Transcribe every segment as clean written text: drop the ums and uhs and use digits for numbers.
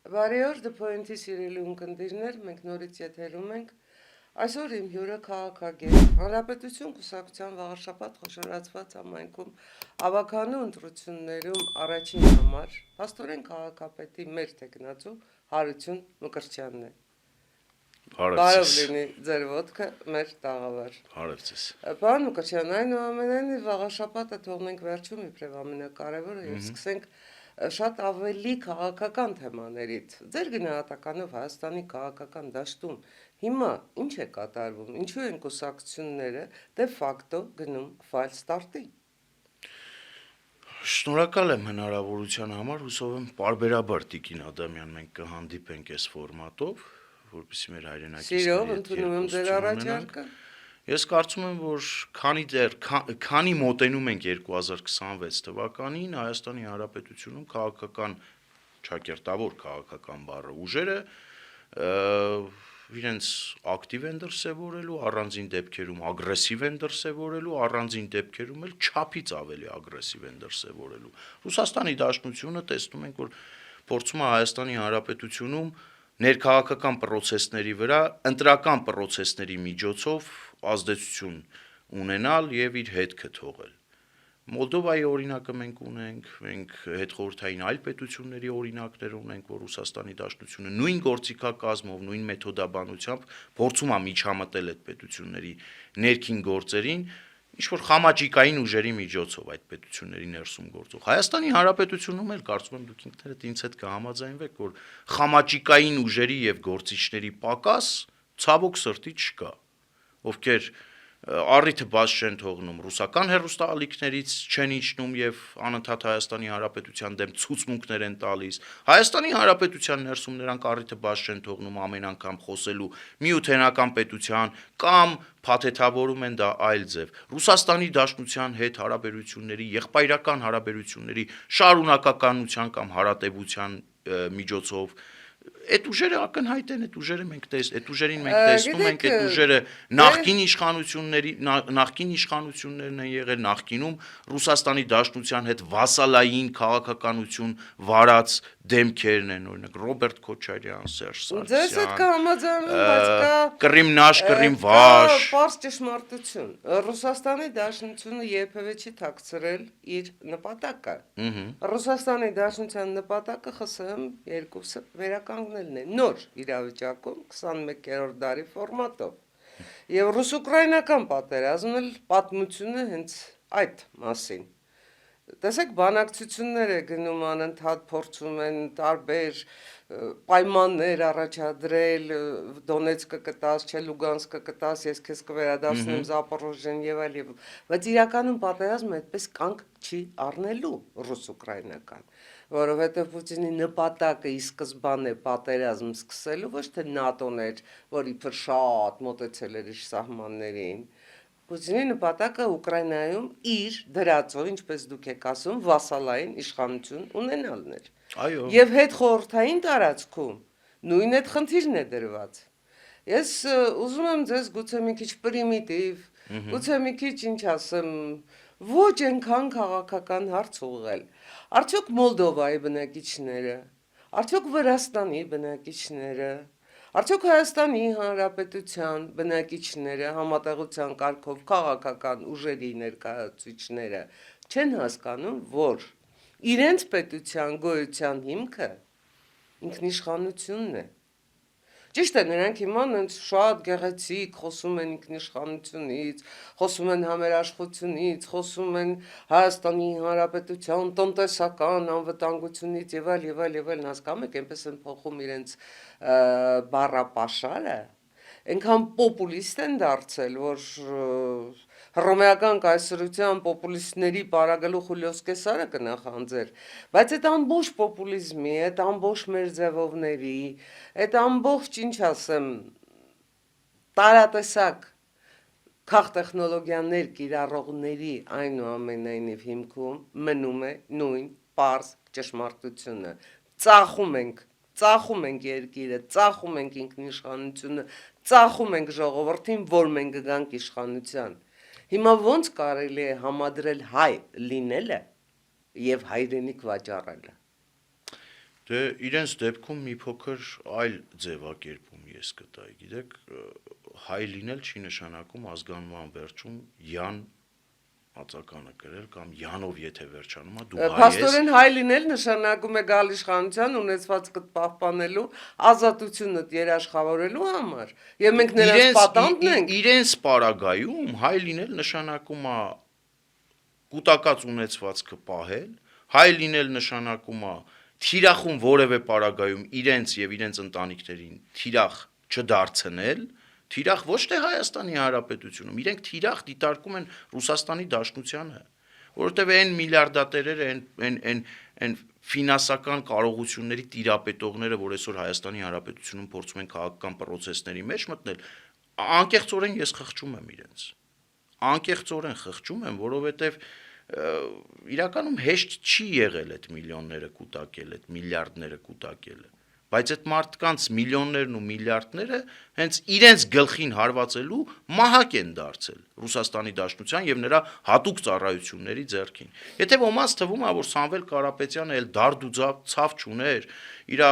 Բարի օր, The Point-ի սիրելի ունկնդիրներ, մենք նորից եթերում ենք։ Այսօր իմ հյուրը քաղաքագետ, Հանրապետություն կուսակցության վաղաշաբաթ խոշորացված համայնքում ավականու ընտրություններում առաջին համար փաստորեն քաղաքապետի մեր տեխնացու Հարություն Մկրտչյանն է։ Բարով լինի ձեր ոտքը մեր տաղավար։ Հարև ձեզ։ Պարոն Մկրտչյան, այնուամենայնիվ վաղաշաբաթը թողնենք վերջում իբրև ամենակարևորը եւ սկսենք շատ ավելի քաղաքական թեմաներից։ Ձեր գնահատականով Հայաստանի քաղաքական դաշտում հիմա ինչ է կատարվում, ինչու են կուսակցությունները դե ֆակտո գնում ֆալստարտի։ Շնորհակալ եմ հնարավորության համար, հուսով եմ պարբերաբար Տիկին Ադամյան մենք կհանդիպենք այս ֆորմատով, որպեսզի մեր Սիրով հայրենակիցների ընդունում եմ ձեր առաջարկը։ Ես կարծում եմ, որ քանի մոտենում ենք 2026 թվականին Հայաստանի Հանրապետությունում քաղաքական ճակերտավոր քաղաքական բառը ուժերը իրենց ակտիվ են դրսևորելու, առանձին դեպքերում ագրեսիվ են դրսևորելու, առանձին դեպքերում էլ չափից ավելի ագրեսիվ են դրսևորելու։ Ռուսաստանի Դաշնությունը տեսնում ենք, որ փորձում է Հայաստանի Հանրապետությունում ներքաղաքական պրոցեսների վրա ընտրական պրոցեսների միջոցով ազդեցություն ունենալ եւ իր հետքը թողել։ Մոլդովայի օրինակը մենք ունենք, մենք հետխորհրդային այլ պետությունների օրինակներ ունենք, որ Ռուսաստանի Դաշնությունը նույն գործիքակազմով, նույն մեթոդաբանությամբ փորձում է միջամտել այդ պետությունների ներքին գործերին, ինչ որ խամաճիկային ուժերի միջոցով այդ պետությունների ներսում գործող։ Հայաստանի Հանրապետությունում էլ կարծում եմ դուք ինքներդ ինձ հետ կհամաձայնվեք, որ խամաճիկային ուժերի եւ գործիչների պակաս ցավոք սրտի չկա, ովքեր առիթը բաց չեն թողնում, ռուսական հեռուստաալիքներից չեն իջնում եւ անընդհատ Հայաստանի Հանրապետության դեմ ցուցմունքներ են տալիս։ Հայաստանի Հանրապետության ներսում նրանք առիթը բաց չեն թողնում ամեն անգամ խոսելու միութենական պետության կամ փաթեթավորում են դա այլ ձև։ Ռուսաստանի Դաշնության հետ հարաբերությունների, եղբայրական հարաբերությունների շարունակականության կամ հարատեվության միջոցով այդ ուժերը ակնհայտ են, այդ ուժերին մենք տեսնում ենք, այդ ուժերը նախկին իշխանություններն են եղել, նախկինում Ռուսաստանի Դաշնության հետ վասալային քաղաքականություն վարած դեմքերն են, օրինակ Ռոբերտ Քոչարյան, Սերժ Սարգսյան։ Ձեզ հետ կհամաձայնեմ, բայց կա Կռիմնաշ, Կռիմվաշ։ Պարզ ճշմարտություն։ Ռուսաստանի Դաշնությունը երբևէ չի թաքցրել իր նպատակը։ Ռուսաստանի Դաշնության նպատակը ԽՍՀՄ 2-ը վերականգնելն է նոր իրավիճակում 21-րդ դարի ֆորմատով։ Եվ ռուս-ուկրաինական պատերազմն էլ պատմություն է հենց այդ մասին։ Տեսեք, բանակցություններ է գնում անընդհատ փորձում են տարբեր պայմաններ առաջադրել, Դոնեցկը կտաս, չէ Լուգանսկը կտաս, ես քեզ կվերադարձնեմ Զապորոժեն եւ այլ եւ բայց իրականում պատերազմը այդպես կանգ չի առնելու ռուս-ուկրաինական, որովհետեւ Պուտինի նպատակը ի սկզբանե պատերազմ սկսելու ոչ թե ՆԱՏՕ-ն էր, որ իբր շատ մոտեցել էր իր սահմաններին։ Պուտինի նպատակը Ուկրաինայում իր դրածո, ինչպես դուք եք ասում, վասալային իշխանություն ունենալն էր։ Այո։ Եվ հետխորհրդային տարածքում նույն այդ խնդիրն է դրված։ Ես ուզում եմ ձեզ գուցե մի քիչ պրիմիտիվ, գուցե մի քիչ, ինչ ասեմ, ոչ այնքան քաղաքական հարց ուղղել։ Արդյոք Մոլդովայի բնակիչները, արդյոք Վրաստանի բնակիչները, արդյոք Հայաստանի Հանրապետության բնակիչները համատեղության կարգով քաղաքական ուժերի ներկայացուցիչները չեն հասկանում, որ իրենց պետության գոյության հիմքը ինքնիշխանությունն է։ Ճիշտ է, նրանք հիմա շատ գեղեցիկ խոսում են ինքնիշխանությունից, խոսում են համերաշխությունից, խոսում են Հայաստանի Հանրապետության տնտեսական անվտանգությունից եւ այլ, հասկանում եք, այնպես են փոխում իրենց բառապաշարը, այնքան պոպուլիստ են դարձել, որ հռոմեական կայսրության պոպուլիստների պարագլուխ Խուլիոս Կեսարը կնախանձեր, բայց այդ ամբողջ պոպուլիզմի, այդ ամբողջ մերձևովների, այդ ամբողջ, ինչ ասեմ, տարատեսակ քաղտեխնոլոգիաներ կիրառողների այնուամենայնիվ հիմքում մնում է նույն պարզ ճշմարտությունը։ Ծախում ենք երկիրը, ծախում ենք ինքնիշխանությունը, ծախում ենք ժողովրդին, որ մենք գանք իշխանության։ Հիմա ոնց կարելի է համադրել հայ լինելը եւ հայրենիք վաճառելը։ Դե իրենց դեպքում մի փոքր այլ ձևակերպում ես կտայի, գիտեք, հայ լինել չի նշանակում ազգանման վերջում յան ածականը գրել կամ յանով եթե վերջանում է դու հայ ես։ Փաստորեն հայ լինել նշանակում է գալ իշխանության ունեցվածքդ պահպանելու, ազատությունդ երաշխավորելու համար, եւ մենք նրանց պատանդն ենք։ Իրենց պարագայում հայ լինել նշանակում է կուտակած ունեցվածքը պահել, հայ լինել նշանակում է թիրախում որևէ պարագայում իրենց եւ իրենց ընտանիքներին թիրախ չդարձնել, թիրախ ոչ թե Հայաստանի Հանրապետությունում, իրենք թիրախ դիտարկում են Ռուսաստանի Դաշնությանը, որովհետեւ այն միլիարդատերերը, այն ֆինանսական կարողությունների տիրապետողները, որ այսօր Հայաստանի Հանրապետությունում փորձում են քաղաքական process-ների մեջ մտնել, անկեղծորեն ես խղճում եմ իրենց։ Անկեղծորեն խղճում եմ, որովհետեւ իրականում հեշտ չի եղել այդ միլիոնները կուտակել, այդ միլիարդները կուտակելը, բայց այդ մարդկանց միլիոններն ու միլիարդները հենց իրենց գլխին հարվածելու մահակ են դարձել Ռուսաստանի Դաշնության եւ նրա հատուկ ծառայությունների ձեռքին։ Եթե ոմանց թվում է, որ Սամվել Կարապետյանը էլ դարդ ու ցավ չուներ, իր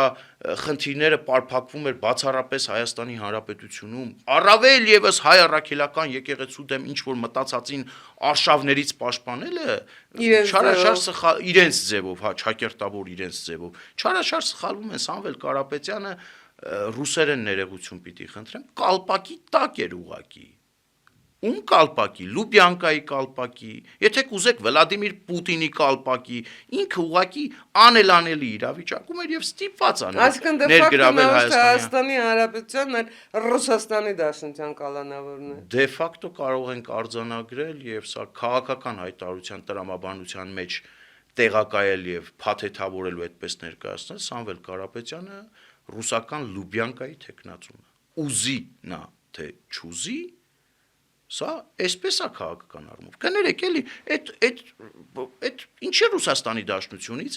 խնդիրները պարփակվում էր բացառապես Հայաստանի Հանրապետությունում, առավել եւս հայ առաքելական եկեղեցու դեմ ինչ որ մտածածին արշավներից պաշտպանելը չարաշար սխալ իրենց ձևով, հա, ճակերտավոր իրենց ձևով, չարաշար սխալվում են Սամվել Կարապետյանը ռուսերեն ներողություն պիտի խնդրեմ, կալպակի տակ էր ուղակի։ Ում կալպակի, Լուբյանկայի կալպակի, եթե կուզեք Վլադիմիր Պուտինի կալպակի, ինքը ուղակի անելանելի իրավիճակում էր եւ ստիպված անել ներգրավել Հայաստանի Հանրապետությանն այլ Ռուսաստանի Դաշնության կալանավորն է։ Դե ֆակտո կարող ենք արձանագրել եւ սա քաղաքական հայտարարության տրամաբանության մեջ տեղակայել եւ փաթեթավորելու այդպես ներկայացնել Սամվել Կարապետյանը ռուսական Լուբյանկայի տեխնացուն։ Ուզի նա թե չուզի Սա այսպես է քաղաքական առումով։ Կներեք, էլի, այդ ինչ է Ռուսաստանի Դաշնությունից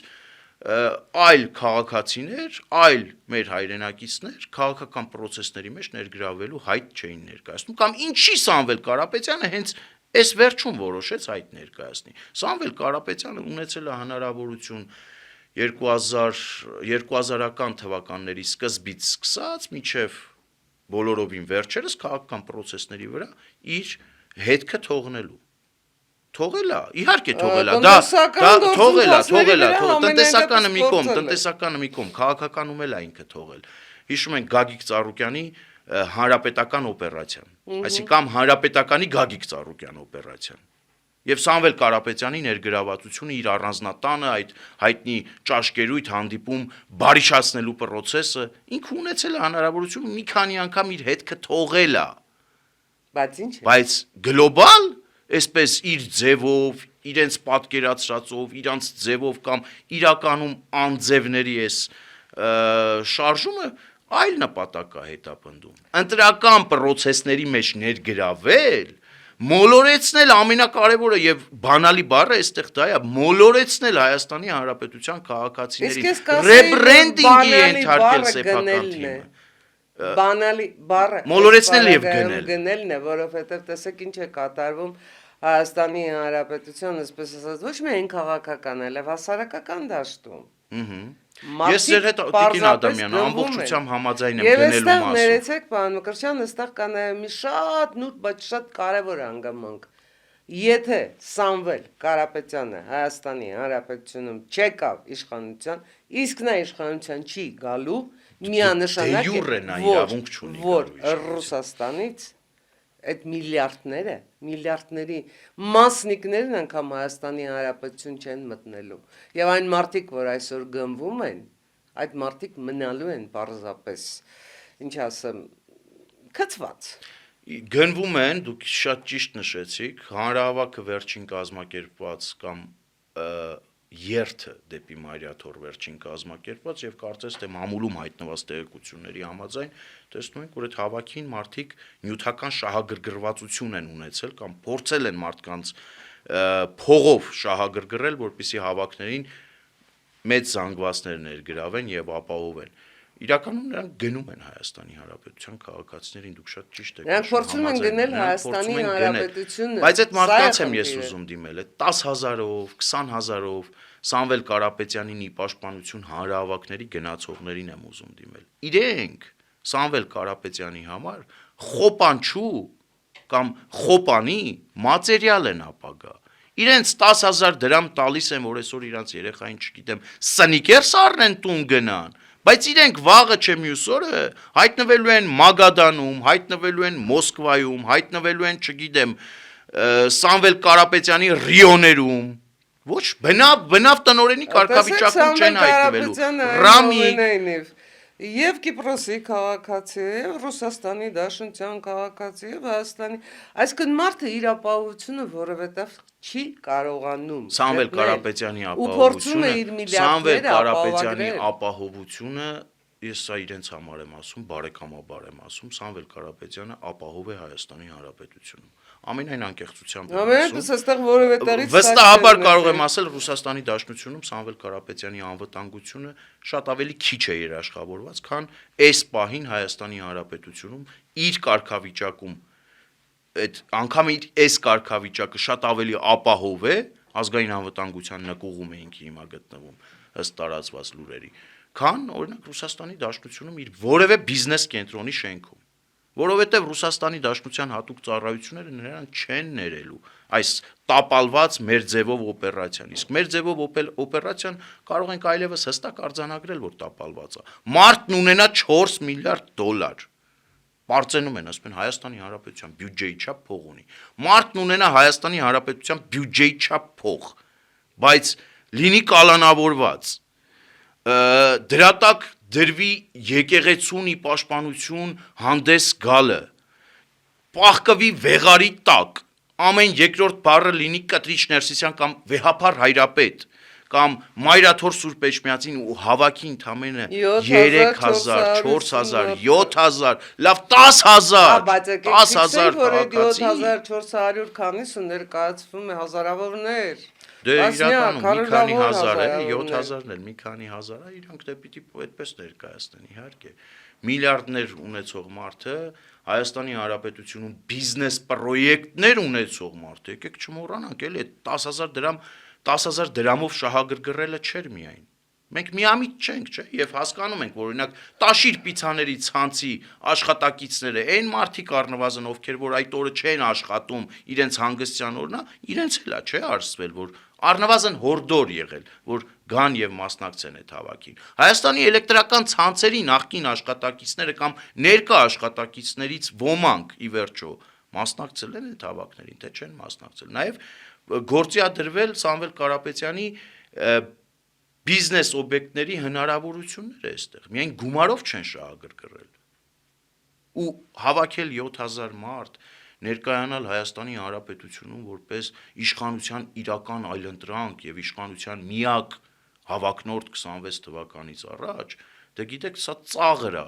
այլ քաղաքացիներ, այլ մեր հայրենակիցներ քաղաքական process-ների մեջ ներգրավելու հայտ չէին ներկայացնում, կամ ինչի Սամվել Կարապետյանը հենց այս վերջում որոշեց հայտ ներկայացնի։ Սամվել Կարապետյանը ունեցել է հնարավորություն 2000-ական թվականների սկզբից սկսած մինչև բոլորովին վերջերս քաղաքական process-ների վրա իր հետքը թողնելու։ Թողել է, իհարկե թողել է, դա թողել է, տնտեսականը մի կողմ, քաղաքականում էլ է ինքը թողել։ Հիշում ենք Գագիկ Ծառուկյանի հանրապետական օպերացիան, այսինքն հանրապետականի Գագիկ Ծառուկյան օպերացիան։ Եվ Սամվել Կարապետյանի ներգրավվածությունը իր առանձնատանը այդ հայտնի ճաշկերույթ հանդիպում բարիշացնելու process-ը ինքը ունեցել է հնարավորություն մի քանի անգամ իր հետքը թողել է։ Բայց ինչ է։ Բայց գլոբալ, այսպես իր ձևով, իրենց պատկերացրածով, իրանց ձևով կամ իրականում անձևների էս շարժումը այլ նպատակ է հետապնդում։ Ընտրական process-ների մեջ ներգրավել մոլորեցնել ամենակարևորը եւ բանալի բառը այստեղ դա է մոլորեցնել Հայաստանի Հանրապետության քաղաքացիների ռեբրենդինգի ենթարկել սեփական թիմը բանալի բառը մոլորեցնել եւ գնելն է, որովհետեւ տեսեք ինչ է կատարվում Հայաստանի Հանրապետության, այսպես ասած, ոչ միայն քաղաքական, այլև հասարակական դաշտում։ Ես ձեր հետ Տիկին Ադամյան ամբողջությամբ համաձայն եմ գնելու մասով։ Եվ ներեցեք, պարոն Մկրտչյան, այստեղ կա մի շատ նուրբ, բայց շատ կարևոր հանգամանք։ Եթե Սամվել Կարապետյանը Հայաստանի Հանրապետությունում չեկավ իշխանության, իսկ նա իշխանության չի գալու, միանշանակ է, որ Ռուսաստանից այդ միլիարդների մասնիկներն անգամ Հայաստանի Հանրապետություն չեն մտնելու։ Եվ այն մարդիկ, որ այսօր գնվում են, այդ մարդիկ մնալու են պարզապես, ինչ ասեմ, քծված։ Գնվում են, դուք շատ ճիշտ նշեցիք, հանրահավաքը վերջին կազմակերպված կամ երթը դեպի Մարիաթոր վերջին կազմակերպված եւ կարծես թե մամուլում հայտնված տեղեկությունների համաձայն տեսնում ենք, որ այդ հավաքին մարդիկ նյութական շահագրգռվածություն են ունեցել կամ փորձել են մարդկանց փողով շահագրգռել, որպեսզի հավաքներին մեծ զանգվածներ ներգրավեն եւ ապահովեն։ Իրականում նրանք գնում են Հայաստանի Հանրապետության քաղաքացիներին, դուք շատ ճիշտ եք։ Նրանք փորձում են գնել Հայաստանի Հանրապետությունը։ Բայց այդ մարդկանց եմ ես ուզում դիմել, 10,000-ով, 20,000-ով, Սամվել Կարապետյանին ի պաշտպանություն հանրահավաքների գնացողներին եմ ուզում դիմել։ Իրենք Սամվել Կարապետյանի համար խոպանչու կամ խոպանի մատերիալ են ապագա։ Իրենց 10,000 դրամ տալիս են, որ այսօր իրանց երեխային, չգիտեմ, սնիկեր սառնեն տուն գնան, բայց իրենք վաղը չէ մյուս օրը հայտնվելու են Մագադանում, հայտնվելու են Մոսկվայում, հայտնվելու են, չգիտեմ, Սամվել Կարապետյանի Ռիոներում, ոչ, բնավ տնօրենի կարգավիճակում չեն հայտնվելու։ Ռամի Եվ Կիպրոսի քաղաքացի, եւ Ռուսաստանի Դաշնության քաղաքացի, եւ Հայաստանի, այսինքն մարդը իր ապահովությունը որովհետեւ չի կարողանում Սամվել Կարապետյանի ու փորձում է իր Սամվել միլիարդները Կարապետյանի ապահովել։ ապահովությունը, ես սա իրենց համար եմ ասում, բարեկամաբար եմ ասում, Սամվել Կարապետյանը ապահով է Հայաստանի Հանրապետությունում։ Ամենայն անկեղծությամբ եմ Ամենայնպես այստեղ որևէ տեղից վստահաբար կարող եմ ասել Ռուսաստանի Դաշնությունում Սամվել Կարապետյանի անվտանգությունը շատ ավելի քիչ է երաշխավորված, քան այս պահին Հայաստանի Հանրապետությունում իր կարգավիճակում այդ անգամ իր այս կարգավիճակը շատ ավելի ապահով է, ազգային անվտանգության նկուղում էինք հիմա գտնվում ըստ տարածված լուրերի, քան օրինակ Ռուսաստանի Դաշնությունում իր որևէ բիզնես կենտրոնի շենքում, որովհետև Ռուսաստանի Դաշնության հատուկ ծառայությունները նրան չեն ներելու այս տապալված մեր ձևով օպերացիան, իսկ մեր ձևով օպերացիան կարող ենք այլևս հստակ արձանագրել, որ տապալված է։ Մարտն ունենա 4 միլիարդ դոլար, պարծենում են, ասում են Հայաստանի Հանրապետության բյուջեի չափ փող ունի։ Մարտն ունենա Հայաստանի Հանրապետության բյուջեի չափ փող, բայց լինի կալանավորված, դրա տակ դրվի եկեղեցունի պաշտպանություն հանդես գալը, պահկվի վեղարի տակ, ամեն երկրորդ բառը լինի կտրիչ Ներսիսյան կամ վեհափառ Հայրապետ, կամ Մայրաթոր Սուրբ Էջմիածին ու հավաքի ընդամենը 3000, 4000, 7000, լավ 10000, 10000 քաղաքացի, 7400 քանիսը ներկայացվում է հազարավորներ։ Դե իրականում մի քանի հազար է, 7000-ն էլ մի քանի հազար է, իրանք դե պիտի այդպես ներկայացնեն, իհարկե։ Միլիարդներ ունեցող մարդը, Հայաստանի Հանրապետությունում բիզնես պրոյեկտներ ունեցող մարդը, եկեք չմոռանանք, էլի այդ 10,000 դրամով շահագրգռելը չէր միայն։ Մենք միամիտ չենք, չէ՞, եւ հասկանում ենք, որ օրինակ Տաշիր պիցաների ցանցի աշխատակիցները, այն մարդիկ առնվազն ովքեր որ այդ օրը չեն աշխատում, իրենց հանգստյան օրն է, իրենց էլ է, չէ՞, արսվել, որ առնվազն հորդոր եղել, որ գան եւ մասնակցեն այդ հավաքին։ Հայաստանի էլեկտրական ցանցերի նախկին աշխատակիցները կամ ներկա աշխատակիցներից ոմանք ի վերջո մասնակցել են այդ հավաքներին, թե չեն մասնակցել։ Նաեւ գործի ա դրվել Սամվել Կարապետյանի բիզնես օբյեկտների հնարավորություններ է այստեղ, միայն գումարով չեն շահագրգռել։ Ու հավաքել 7000 մարդ, ներկայանալ Հայաստանի Հանրապետությունում որպես իշխանության իրական այլընտրանք եւ իշխանության միակ հավակնորդ 26 թվականից առաջ, դե գիտեք, սա ծաղր է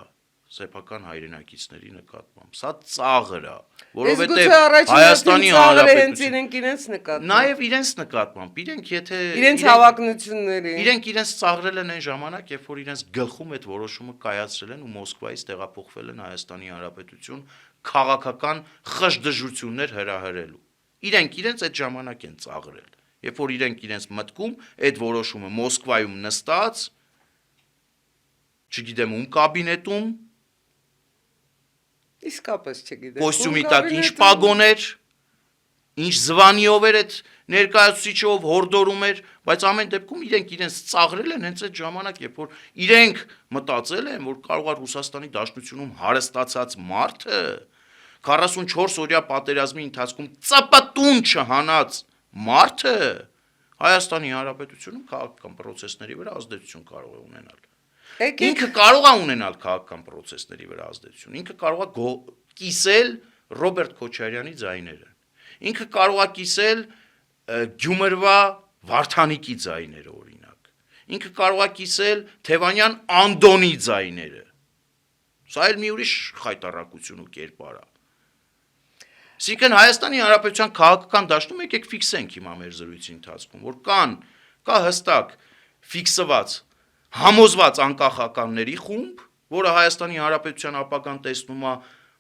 սեփական հայրենակիցների նկատմամբ։ Սա ծաղր է, որովհետեւ Հայաստանի Հանրապետությունը իրենց նկատմամբ, նաեւ իրենց նկատմամբ, իրենք եթե իրենց հավակնությունների, իրենք իրենց ծաղրել են այն ժամանակ, երբ որ իրենց գլխում այդ որոշումը կայացրել են ու Մոսկվայից տեղափոխվել են Հայաստանի Հանրապետություն քաղաքական խժդժություններ հրահրելու։ Իրենք իրենց այդ ժամանակ են ծաղրել, երբ որ իրենք իրենց մտքում այդ որոշումը Մոսկվայում նստած, չգիտեմ ում կաբինետում, իսկապես չգիտեմ, կոստյումի տակ ինչ պագոներ, ինչ զվանիով էր այդ ներկայացուցիչը ով հորդորում էր, բայց ամեն դեպքում իրենք իրենց ծաղրել են հենց այդ ժամանակ, երբ որ իրենք մտածել են, որ կարող է Ռուսաստանի Դաշնությունում հարստացած մարդը 44 օրյա պատերազմի ընթացքում ծապատուն չհանած մարդը Հայաստանի Հանրապետությունում քաղաքական process-ների վրա ազդեցություն կարող է ունենալ։ Ինքը կարող է ունենալ քաղաքական process-ների վրա ազդեցություն, ինքը կարող է կիսել Ռոբերտ Քոչարյանի ձայները, ինքը կարող է կիսել Գյումրվա Վարդանիկի ձայները օրինակ, ինքը կարող է կիսել Թևանյան Անդոնի ձայները, սա էլ մի ուրիշ խայտառակություն ու կերպար է։ Այսինքն Հայաստանի Հանրապետության քաղաքական դաշտում եկեք ֆիքսենք հիմա մեր զրույցի ընթացքում, որ կա հստակ ֆիքսված համոզված անկախականների խումբ, որը Հայաստանի Հանրապետության ապագան տեսնում է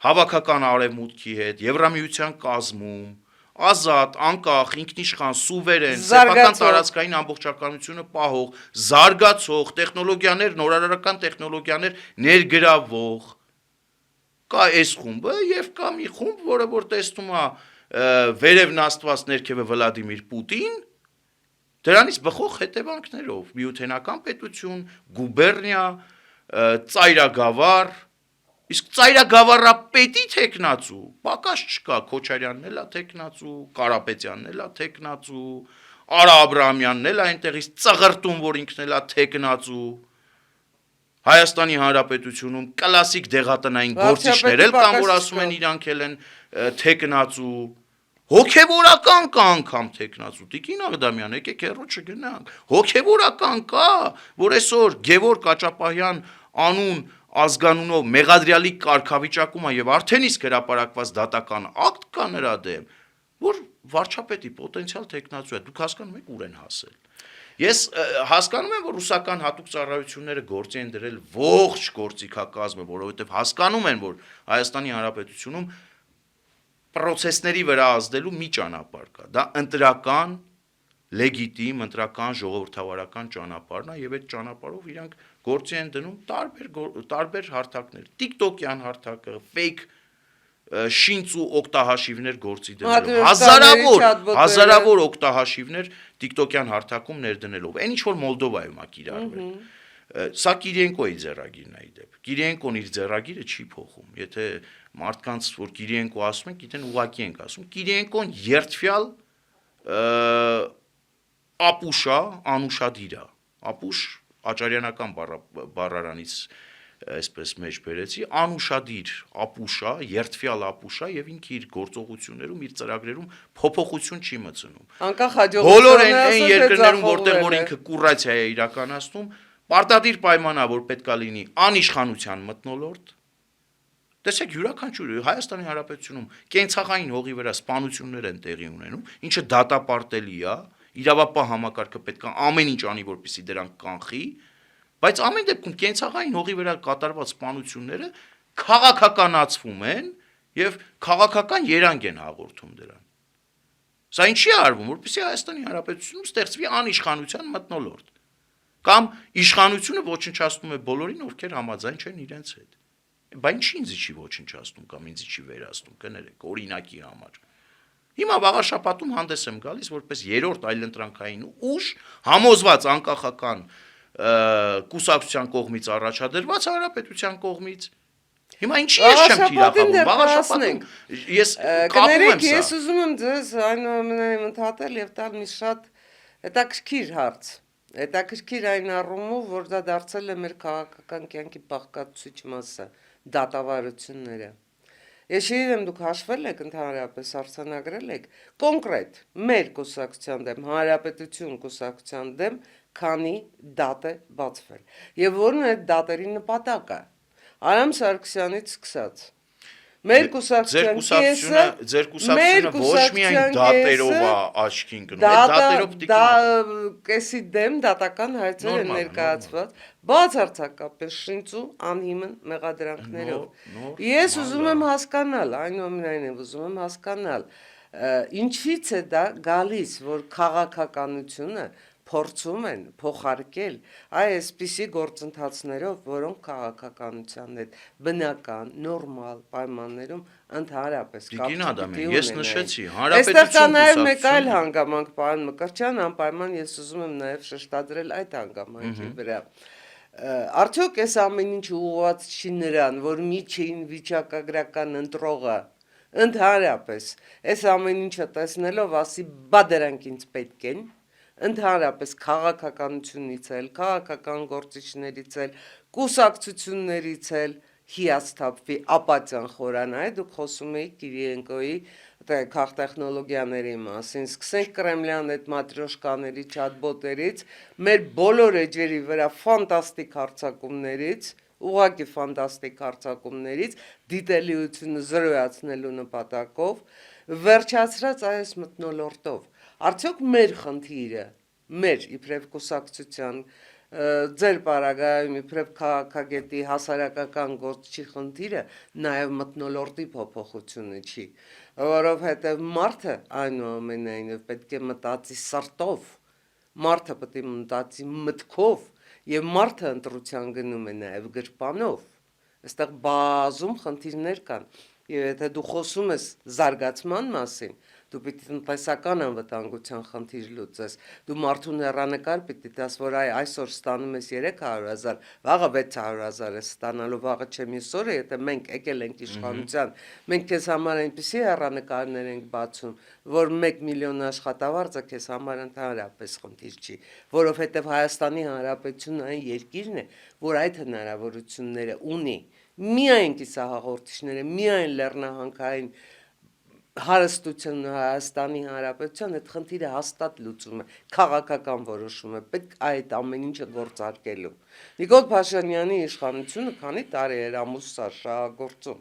հավաքական արևմուտքի հետ, Եվրամիության կազմում, ազատ, անկախ, ինքնիշխան, սուվերեն, Զարգացող։ սեփական տարածքային ամբողջականությունը պահող, զարգացող, տեխնոլոգիաներ, նորարարական տեխնոլոգիաներ ներգրավող։ Կա այս խումբը եւ կա մի խումբ, որը որ տեսնում է վերևն Աստված ներքևը Վլադիմիր Պուտին, դրանից բխող հետևանքներով՝ միութենական պետություն, գուբերնիա, ծայրագավառ, իսկ ծայրագավառապետի թեկնածու պակաս չկա, Քոչարյանն էլ է թեկնածու, Կարապետյանն էլ է թեկնածու, Արա Աբրահամյանն էլ է այնտեղից ծղրտում, որ ինքն էլ է թեկնածու։ Հայաստանի Հանրապետությունում կլասիկ դեղատնային գործիչներ էլ կան, որ ասում են իրանք էլ են թեկնածու, հոգևորական կա անգամ թեկնածու։ Տիկին Աղդամյան, եկեք հեռու չգնանք։ Հոգևորական կա, որ այսօր Գևորգ Աճապահյան անուն ազգանունով մեղադրյալի կարգավիճակում է եւ արդեն իսկ հրապարակված դատական ակտ կա նրա դեմ, որ վարչապետի պոտենցիալ թեկնածու է։ Դուք հասկանում եք ուր են հասել։ Ես հասկանում եմ, որ ռուսական հատուկ ծառայությունները գործի են դրել ողջ գործիքակազմը, որովհետև հասկանում են, որ Հայաստանի Հանրապետությունում պրոցեսների վրա ազդելու մի ճանապարհ կա։ Դա ընտրական, լեգիտիմ, ընտրական, ժողովրդավարական ճանապարհն է եւ այդ ճանապարհով իրանք գործի են դնում տարբեր հարթակներ։ TikTok-յան հարթակը, fake շինծ ու օկտահաշիվներ գործի դնելով, հազարավոր օկտահաշիվներ TikTok-յան հարթակում ներդնելով, այն ինչ որ Մոլդովայում է կիրառվել։ Սա Կիրիենկոյի ձեռագիրն է իդեպ։ Կիրիենկոն իր ձեռագիրը չի փոխում։ Եթե մարդկանց որ Կիրիենկո ասում են, գիտեն ուղակի ենք ասում։ Կիրիենկոն երթվյալ ապուշա, անուշադիր է։ Ապուշ աճարյանական բառարանից այսպես մեջ բերեցի, անուշադիր ապուշա, երթվյալ ապուշա եւ ինքը իր գործողություններում, իր ծրագրերում փոփոխություն չի մտցնում։ Անկախ բոլոր այն երկրներում, որտեղ որ ինքը կուրացիա է իրականացնում, պարտադիր պայմանա, որ պետքա լինի անիշխանության մթնոլորտ։ Տեսեք, յուրաքանչյուր Հայաստանի Հանրապետությունում կենցաղային հողի վրա սպանություններ են տեղի ունենում, ինչը դատապարտելի է, իրավապահ համակարգը պետք է ամեն ինչ անի, որպեսզի դրանք կանխի, բայց ամեն դեպքում կենցաղային հողի վրա կատարված սպանությունները քաղաքականացվում են եւ քաղաքական երանգ են հաղորդում դրան։ Սա ինչի է արվում, որպեսզի Հայաստանի Հանրապետությունում ստեղծվի անիշխանության մթնոլորտ, կամ իշխանությունը ոչնչացնում է բոլորին, ովքեր համաձայն չեն իրենց հետ։ Բա ինչի ինձ չի ոչնչացնում կամ ինձ չի վերացնում, կներեք, օրինակի համար։ Հիմա վաղ շաբաթում հանդես եմ գալիս որպես երրորդ այլընտրանքային ուժ, համոզված անկախական կուսակցության կողմից առաջադրված հանրապետության կողմից։ Հիմա ինչի ես չեմ թիրախավում, վաղ շաբաթում ես կապում եմ սա։ Ես ուզում եմ ձեզ այնուամենայնիվ ընդհատել եւ տալ մի շատ հետաքրքիր հարց։ Հետաքրքիր այն առումով, որ դա դարձել է մեր քաղաքական կյանքի բաղկացուցիչ մասը, դատավարությունները։ Ես շիրեմ դուք հաշվել եք, ընդհանրապես արձանագրել եք կոնկրետ մեր կուսակցության դեմ, հանրապետություն կուսակցության դեմ քանի դատ է բացվել։ Եվ որն է այդ դատերի նպատակը։ Արամ Սարգսյանից սկսած։ Մեր կուսակցության կեսը, ձեր կուսակցությունը ոչ միայն դատերով է աչքին գնում, այդ դատերով տիկին կեսի դեմ դատական հայցեր են ներկայացված, բացարձակապես շինծու անհիմն մեղադրանքներով։ Ես ուզում եմ հասկանալ, այնուամենայնիվ ուզում եմ հասկանալ, ինչից է դա գալիս, որ քաղաքականությունը փորձում են փոխարկել այսպիսի գործընթացներով, որոնք քաղաքականության հետ բնական, նորմալ պայմաններում ընդհանրապես Տիկին Ադամյան, ես նշեցի, Այստեղ կա նաև մեկ այլ հանգամանք, պարոն Մկրտչյան, անպայման ես ուզում եմ նաև շեշտադրել այդ հանգամանքի վրա։ Արդյոք այս ամեն ինչը ուղղված չի նրան, որ միջին վիճակագրական ընտրողը ընդհանրապես այս ամեն ինչը տեսնելով ասի, բա դրանք ինձ պետք են, ընդհանրապես քաղաքականությունից էլ, քաղաքական գործիչներից էլ, կուսակցություններից էլ հիասթափվի, ապատյան խորանա, դուք խոսում եք Կիրիենկոյի քաղտեխնոլոգիաների մասին, սկսենք Կրեմլյան այդ մատրյոշկաների չատբոտերից, մեր բոլոր էջերի վրա ֆանտաստիկ հարձակումներից, ուղղակի ֆանտաստիկ հարձակումներից, դիտելիությունը զրոյացնելու նպատակով, վերջացրած այս մթնոլորտով, արդյոք մեր խնդիրը, մեր իբրև կուսակցության, ձեր պարագայում իբրև քաղաքագետի հասարակական գործչի խնդիրը նաև մթնոլորտի փոփոխությունը չի։ որովհետև մարդը այնուամենայնիվ պետք է մտածի սրտով, մարդը պետք է մտածի մտքով, եւ մարդը ընտրության գնում է նաեւ գրպանով, այստեղ բազում խնդիրներ կան, եւ եթե դու խոսում ես զարգացման մասին, դու պիտի տնտեսական անվտանգության խնդիր լուծես, դու մարդուն հեռանկար պիտի տաս, որ այսօր ստանում ես 300,000, վաղը 600,000 ես ստանալու, վաղը չէ մյուս օրը, եթե մենք եկել ենք իշխանության, մենք քեզ համար այնպիսի հեռանկարներ ենք բացում, որ 1 միլիոն աշխատավարձը քեզ համար ընդհանրապես խնդիր չի, որովհետև Հայաստանի Հանրապետությունն այն երկիրն է, որ այդ հնարավորությունները ունի, միայն կիսահաղորդիչները, միայն լեռնահանքային հարստությունը Հայաստանի Հանրապետության այդ խնդիրը հաստատ լուծում է, քաղաքական որոշում է, պետք այդ ամեն ինչը գործարկելու։ Նիկոլ Փաշինյանի իշխանությունը քանի տարի էր ամուսար շահագործում։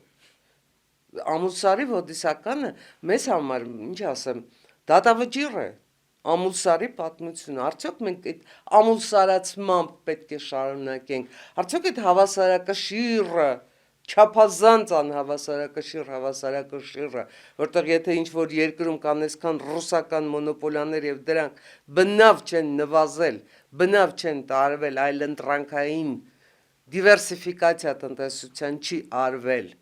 Ամուսարի ոդիսականը մեզ համար, ինչ ասեմ, դատավճիռ է։ Ամուսարի պատմությունը, արդյոք մենք այդ ամուսարացմամբ պետք է շարունակենք, արդյոք այդ հավասարակշիռը չափազանց հավասարակշիռը, որտեղ եթե ինչ-որ երկրում կան այսքան ռուսական մոնոպոլիաներ եւ դրանք բնավ չեն նվազել, բնավ չեն տարվել, այլ ընտրանքային դիվերսիֆիկացիա տնտեսության չի արվել։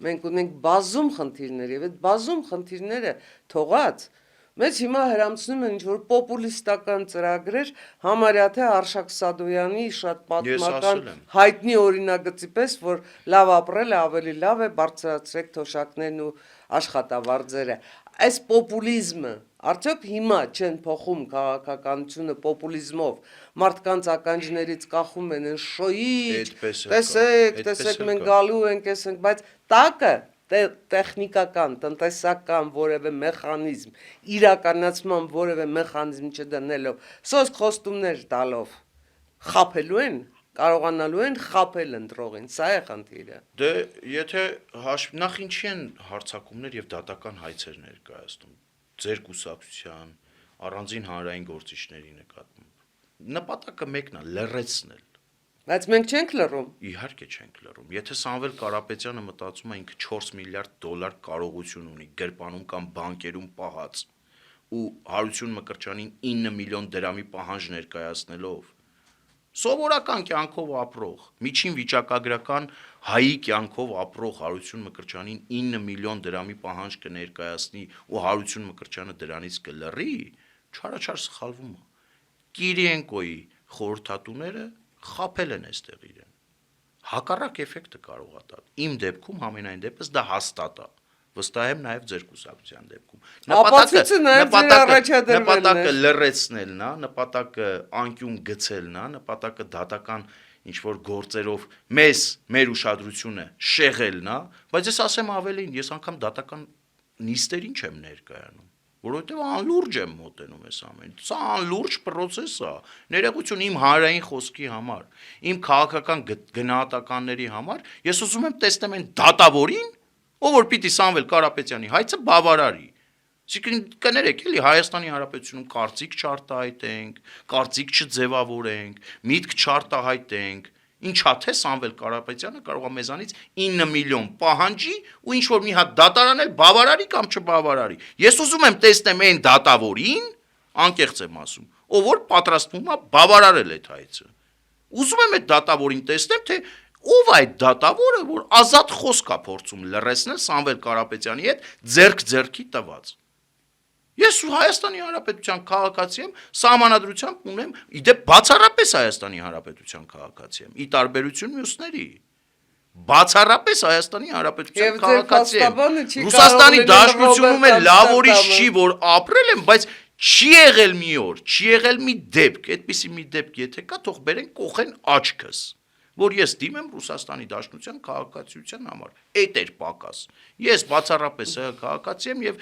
Մենք ունենք բազում խնդիրներ եւ այդ բազում խնդիրները թողած մեզ հիմա հրամցնում են ինչ-որ պոպուլիստական ծրագրեր, համարյա թե Արշակ Սադոյանի շատ պատմական հայտնի օրինագծի պես, որ լավ ապրելը ավելի լավ է, բարձրացրեք թոշակներն ու աշխատավարձերը։ Այս պոպուլիզմը, արդյոք հիմա չեն փոխում քաղաքականությունը պոպուլիզմով, մարդկանց ականջներից կախում են շոյիչ, տեսեք, մենք գալու ենք, բայց տակը տեխնիկական, տնտեսական որևէ մեխանիզմ, իրականացման որևէ մեխանիզմ չդնելով, սոսկ խոստումներ տալով, խաբելու են, կարողանալու են խաբել ընտրողին, սա է խնդիրը։ Դե եթե նախ ինչի են հարձակումներ եւ դատական հայցեր ներկայացնում ձեր կուսակցության առանձին հանրային գործիչների նկատմամբ։ Նպատակը մեկն է՝ լռեցնել։ Բայց մենք չենք լռում։ Իհարկե չենք լռում։ Եթե Սամվել Կարապետյանը մտածում է ինքը 4 միլիարդ դոլար կարողություն ունի գրպանում կամ բանկերում պահած ու Հարություն Մկրտչյանին 9 միլիոն դրամի պահանջ ներկայացնելով սովորական կյանքով ապրող, միջին վիճակագրական հայի կյանքով ապրող Հարություն Մկրտչյանին 9 միլիոն դրամի պահանջ կներկայացնի ու Հարություն Մկրտչյանը դրանից կլռի, չարաչար սխալվում է։ Կիրիենկոյի խորհրդատուները խաբել են այստեղ իրեն։ Հակառակ էֆեկտը կարող է տալ։ Իմ դեպքում համենայն դեպս դա հաստատ է։ Վստահ եմ նաև ձեր կուսակցության դեպքում։ Նպատակը լռեցնելն է, նպատակը անկյուն գցելն է, նպատակը դատական ինչ-որ գործերով մեր ուշադրությունը շեղելն է, բայց ես ասեմ ավելին, ես անգամ դատական նիստերին չեմ ներկայանում, որովհետև անլուրջ եմ մոտենում ես ամեն։ Սա անլուրջ process է, ներողություն իմ հանրային խոսքի համար, իմ քաղաքական գնահատականների համար, ես ուզում եմ տեսնեմ այն դատավորին, ով որ պիտի Սամվել Կարապետյանի հայցը բավարարի։ Այսինքն կներեք էլի Հայաստանի Հանրապետությունում կարծիք չարտահայտենք, կարծիք չձևավորենք, միտք չարտահայտենք, ինչա թե Սամվել Կարապետյանը կարող է մեզանից 9 միլիոն պահանջի ու ինչ որ մի հատ դատարանել բավարարի կամ չբավարարի։ Ես ուզում եմ տեսնեմ այն դատավորին, անկեղծ եմ ասում, ով որ պատրաստվում է բավարարել այդ հայցը։ Ուզում եմ այդ դատավորին տեսնեմ, թե ով այդ դատավորը, որ ազատ խոսք է փորձում լռեցնել Սամվել Կարապետյանի հետ ձեռք-ձեռքի տված։ Ես Հայաստանի Հանրապետության քաղաքացի եմ, սահմանադրությամբ ունեմ, իդեպ բացառապես Հայաստանի Հանրապետության քաղաքացի եմ, ի տարբերություն մյուսների։ Բացառապես Հայաստանի Հանրապետության քաղաքացի եմ։ Ռուսաստանի Դաշնությունում էլ լավ ուրիշ չի, որ ապրել եմ, բայց չի եղել մի օր, չի եղել մի դեպք, այդպիսի մի դեպք եթե կա, թող բերեն կողեն աչքս, որ ես դիմեմ Ռուսաստանի Դաշնության քաղաքացիության համար։ Էդ էր պակաս։ Ես բացառապես քաղաքացի եմ եւ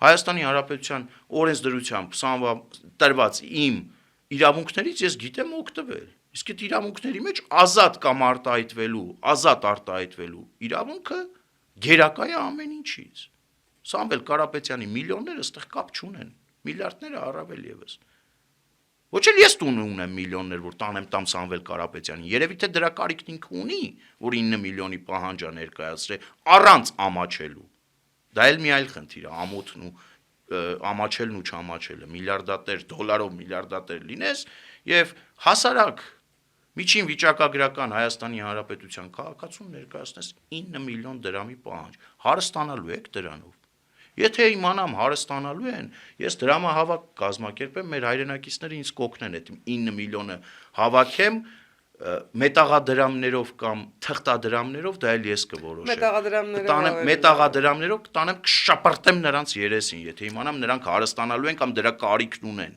Հայաստանի Հանրապետության օրենսդրությամբ տրված իմ իրավունքներից ես գիտեմ օգտվել։ Իսկ այդ իրավունքների մեջ ազատ կամ ազատ արտահայտվելու իրավունքը գերակա է ամեն ինչից։ Սամվել Կարապետյանի միլիոնները այստեղ կապ չունեն, միլիարդները առավել եւս։ Ոչ էլ ես տուն ունեմ միլիոններ, որ տանեմ տամ Սամվել Կարապետյանին։ Երևի թե դրա կարիքն ինքը ունի, որ 9 միլիոնի պահանջ է ներկայացրել առանց ամաչելու։ Դա էլ մի այլ խնդիր է, ամոթն ու ամաչելն ու չամաչելը, միլիարդատեր, դոլարով միլիարդատեր լինես եւ հասարակ միջին վիճակագրական Հայաստանի Հանրապետության քաղաքացուն ներկայացնես 9 միլիոն դրամի պահանջ, հարստանալու եք դրանով։ Եթե իմանամ հարստանալու են, ես դրամահավաք կազմակերպեմ, մեր հայրենակիցները ինձ կօգնեն այդ 9 միլիոնը հավաքեմ մետաղադրամներով կամ թղթադրամներով, դա էլ ես կորոշեմ։ Մետաղադրամներով կտանեմ, կշապրտեմ նրանց երեսին, եթե իմանամ նրանք հարստանալու են կամ դրա կարիքն ունեն։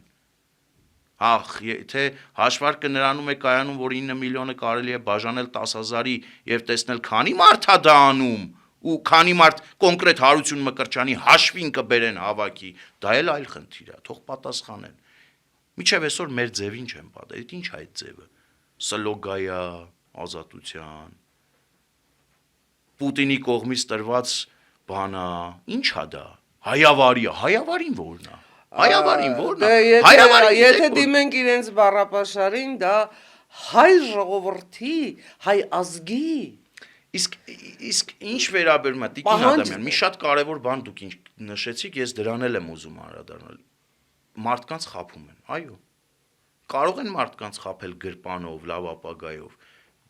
Ահ, եթե հաշվարկը նրանում է կայանում, որ 9 միլիոնը կարելի է բաժանել 10,000-ի եւ տեսնել քանի մարդ է դա անում, ու քանի մարդ կոնկրետ հարություն Մկրտչյանի հաշվին կբերեն հավաքի, դա էլ այլ խնդիր է, թող պատասխանեն։ Միջև այսօր մեր ձևին չեն պատել, այդ ի՞նչ է այդ ձևը։ Սլոգայա, ազատության, Պուտինի կողմից տրված բանա, ի՞նչ է դա։ Հայավարին որն է։ Հայավարին որն է։ Եթե դիմենք իրենց բառապաշարին, դա հայ ժողովրդի, հայ ազգի Իսկ ինչ վերաբերում է Տիկին Ադամյան, մի շատ կարևոր բան դուք նշեցիք, ես դրան էլ եմ ուզում անդրադառնալ։ Մարդկանց խաբում են, այո։ Կարող են մարդկանց խաբել գրպանով, լավ ապագայով։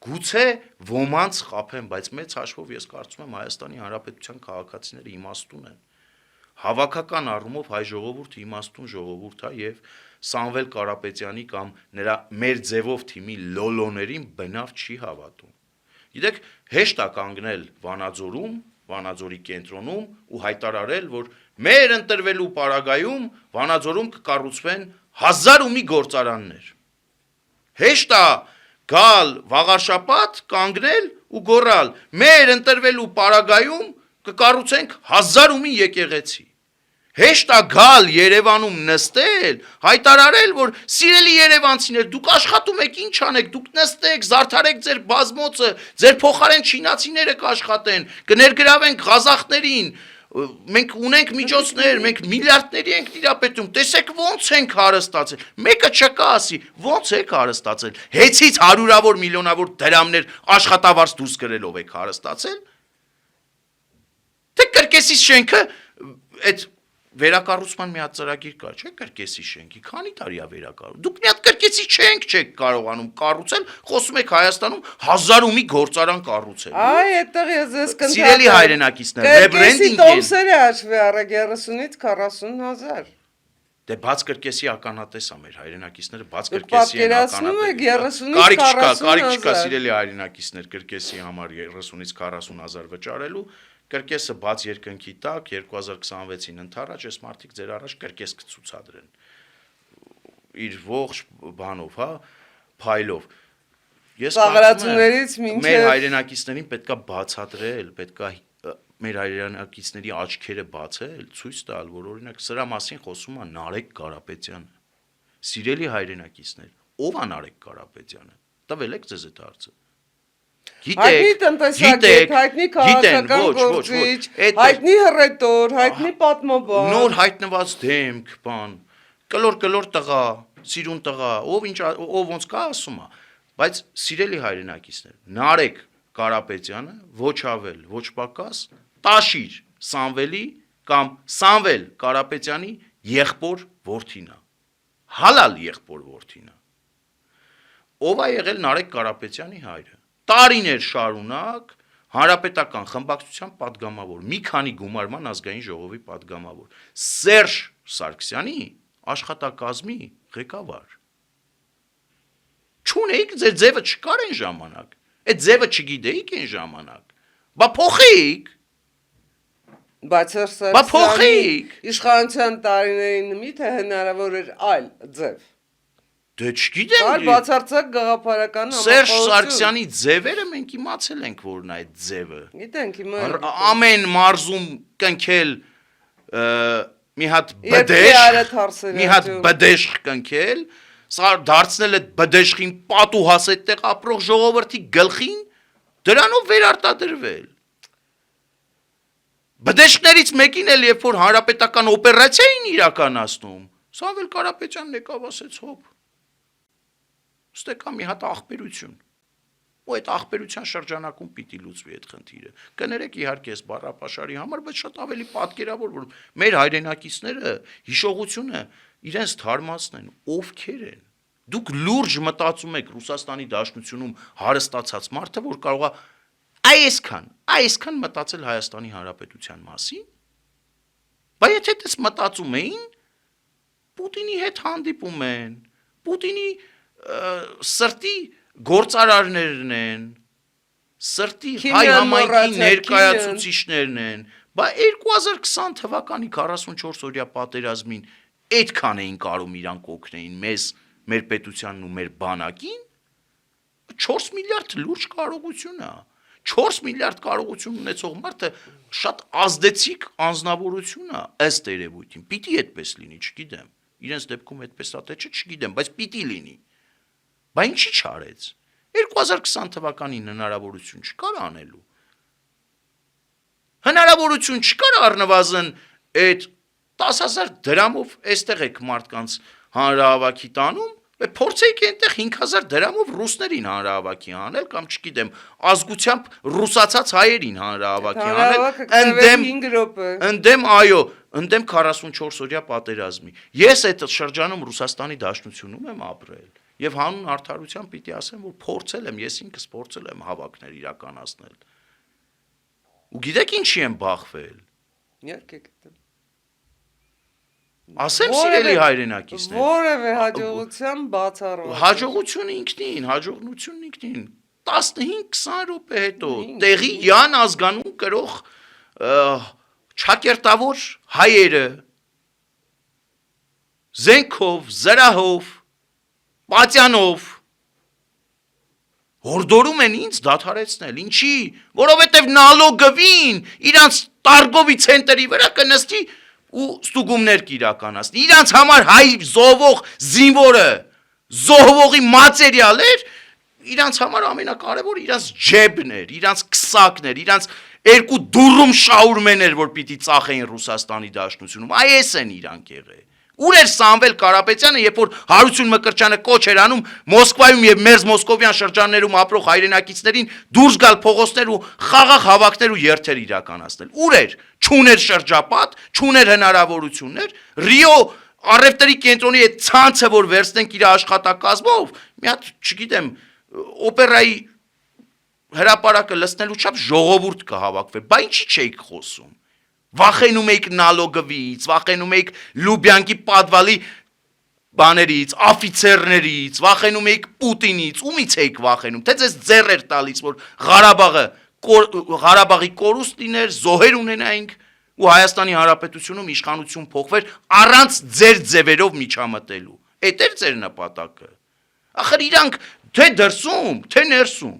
Գուցե ոմանց խաբեն, բայց մեծ հաշվով ես կարծում եմ Հայաստանի Հանրապետության քաղաքացիները իմաստուն են։ Հավաքական առումով հայ ժողովուրդը իմաստուն ժողովուրդ է եւ Սամվել Կարապետյանի կամ նրա մեր ձևով թիմի լոլոներին բնավ չի հավատում։ Գիտեք, հեշտ է կանգնել Վանաձորում, Վանաձորի կենտրոնում ու հայտարարել, որ մեր ընտրվելու պարագայում Վանաձորում կկառուցվեն 1000 ու մի գործարաններ։ Հեշտ է գալ Վաղարշապատ, կանգնել ու գոռալ. մեր ընտրվելու պարագայում կկառուցենք 1000 ու մի եկեղեցի։ Հեշտ է գալ Երևանում նստել, հայտարարել, որ սիրելի երևանցիներ, դուք աշխատում եք, ինչ անեք, դուք նստեք, զարդարեք ձեր բազմոցը, ձեր փոխարեն չինացիները կաշխատեն, կներգրավենք ղազախներին, մենք ունենք միջոցներ, մենք միլիարդների ենք տիրապետում, տեսեք ոնց ենք հարստացել, մեկը չկա ասի, ոնց եք հարստացել, հեծից հարյուրավոր միլիոնավոր դրամներ աշխատավարձ դուրս գրելով եք հարստացել, թե կրկեսի շենքը, այդ վերակառուցման մի հատ ծրագիր կա, չէ՞ կրկեսի շենքի, քանի տարի է վերակառուցում։ Դուք մի հատ կրկեսի շենք չեք կարողանում կառուցել, խոսում եք Հայաստանում 1000 ու մի գործարան կառուցել։ Այ, այդտեղ ես կնդրեմ։ Սիրելի հայրենակիցներ, ռեբրենդինգ տոմսերը հաշվի առեք 30-ից 40,000։ Դե բաց կրկեսի ականատես է մեր հայրենակիցները, բաց կրկեսի են ականատես։ 30-ից 40,000 չկա սիրելի հայրենակիցներ կրկեսի համար 30-ից 40,000 վճարելու։ Կրկեսը բաց երկնքի տակ 2026-ին ընթառաջ այս մարդիկ ձեր առաջ կրկես կցուցադրեն իր ողջ բանով, հա, փայլով։ Ես ծաղրացումներից մինչև մեր հայրենակիցներին պետքա բացատրել, պետքա մեր հայրենակիցների աչքերը բացել, ցույց տալ, որ օրինակ սրա մասին խոսում է Նարեկ Կարապետյանը։ Սիրելի հայրենակիցներ, ով է Նարեկ Կարապետյանը։ Տվել եք ձեզ այդ հարցը։ Հայտնի տնտեսագետ, հայտնի քաղաքական գործիչ, հայտնի հռետոր, հայտնի պատմաբան, նոր հայտնված դեմք, բան, կլոր տղա, սիրուն տղա, ով ոնց կա ասում է, բայց սիրելի հայրենակիցներ, Նարեկ Կարապետյանը ոչ ավել, ոչ պակաս, Տաշիր Սամվելի կամ Սամվել Կարապետյանի եղբոր որդին է, հալալ եղբոր որդին է։ Ով է եղել Նարեկ Կարապետյանի հայրը։ Տարիներ շարունակ հանրապետական խմբակցության падգամավոր, մի քանի գումարման ազգային ժողովի падգամավոր, Սերժ Սարգսյանի աշխատակազմի ղեկավար։ Չունեիք ձեր ձևը չկար այն ժամանակ, այդ ձևը չգիտեիք այն ժամանակ, բա փոխեիք, բայց Սարգսյանի իշխանության տարիներին միթե հնարավոր էր այլ ձև։ Դե չգիտեմ։ Կար բացարձակ գաղափարական Սերժ Սարգսյանի ձևերը մենք իմացել ենք, որն է այդ ձևը։ Գիտենք, հիմա ամեն մարզում կնքել մի հատ բդեշ կնքել, սա դարձնել այդ բդեշին պատուհաս այդտեղ ապրող ժողովրդի գլխին, դրանով վերարտադրվել։ Բդեշներից մեկին էլ երբ որ հանրապետական օպերացիա էին իրականացնում, Սամվել Կարապետյանն եկավ ասեց հոп։ Ստեկա մի հատ աղբերություն։ ու այդ ախպերության շրջանակում պիտի լուծվի այդ խնդիրը։ Կներեք իհարկե այս բառապաշարի համար, բայց շատ ավելի պատկերավոր, որ մեր հայրենակիցները հիշողությունը իրենց թարմացնեն, ովքեր են։ Դուք լուրջ մտածում եք Ռուսաստանի Դաշնությունում հարստացած մարդը, որ կարող է այսքան մտածել Հայաստանի Հանրապետության մասին։ Բայց եթե դες մտածում էին, Պուտինի հետ հանդիպում են, Պուտինի սրտի գործարարներն են, սրտի հայ համայնքի ներկայացուցիչներն են, բայց 2020 թվականի 44 օրյա պատերազմին այդքան էին կարող իրանք օգնեին մեզ, մեր պետությանն ու մեր բանակին, 4 միլիարդ լուրջ կարողություն է, 4 միլիարդ կարողություն ունեցող մարդը շատ ազդեցիկ անձնավորություն է, ըստ երևույթին, պիտի այդպես լինի, չգիտեմ, իրենց դեպքում այդպես է թե չգիտեմ, բայց պիտի լինի, բայց ինչի չարեց, 2020 թվականին հնարավորություն չկար անելու, հնարավորություն չկար առնվազն այդ 10,000 դրամով այստեղ եք մարդկանց հանրահավաքի տանում, փորձեիք այնտեղ 5,000 դրամով ռուսներին հանրահավաքի անել կամ չգիտեմ ազգությամբ ռուսացած հայերին հանրահավաքի անել ընդդեմ 44 օրյա պատերազմի։ Ես այդ շրջանում Ռուսաստանի Դաշնությունում եմ ապրել եւ հանուն արդարության պիտի ասեմ, որ փորձել եմ, ես ինքս փորձել եմ հավաքներ իրականացնել։ Ու գիտեք ինչի եմ բախվել։ Իհարկե գիտեմ։ Ասեմ սիրելի հայրենակիցներ, որևէ հաջողության բացառված։ Հաջողությունը ինքնին, հաջողությունն ինքնին 15-20 րոպե հետո տեղի Յան ազգանուն կրող ճակերտավոր հայերը զենքով, զրահով, պատյանով հորդորում են ինձ դադարեցնել, ինչի, որովհետև նալոգվին իրանց տարգովի ցենտրի վրա կնստի ու ստուգումներ կիրականացնի, իրանց համար հայ զոհվող զինվորը, զոհվողի մատերիալեր, իրանց համար ամենակարևորը իրանց ջեբներ, իրանց քսակներ, իրանց երկու դուրում շաուրմեներ, որ պիտի ծախեին Ռուսաստանի Դաշնությունում, այս են իրանք եղել։ Ուր էր Սամվել Կարապետյանը, երբ որ Հարություն Մկրտչյանը կոչ էր անում Մոսկվայում եւ մերձ մոսկովյան շրջաններում ապրող հայրենակիցներին դուրս գալ փողոցներ ու խաղաղ հավաքներ ու երթեր իրականացնել։ Ուր էր։ Չուներ շրջապատ, չուներ հնարավորություններ։ Ռիո առևտրի կենտրոնի այդ ցանցը, որ վերցնենք իր աշխատակազմով, մի հատ, չգիտեմ, օպերայի հրապարակը լցնելու չափ ժողովուրդ կհավաքվեր, բայց ինչի չէիք խոսում։ Վախենում եք նալոգվից, վախենում եք Լուբյանկի падվալի բաներից, աֆիցերներից, վախենում եք Պուտինից, ումից եք վախենում, թե ձեզ ձեռ էր տալիս, որ Ղարաբաղի կորուստ լիներ, զոհեր ունենայինք ու Հայաստանի Հանրապետությունում իշխանություն փոխվեր առանց ձեր ձևերով միջամտելու։ Էդ էր ձեր նպատակը։ Ախր իրանք թե դրսում, թե ներսում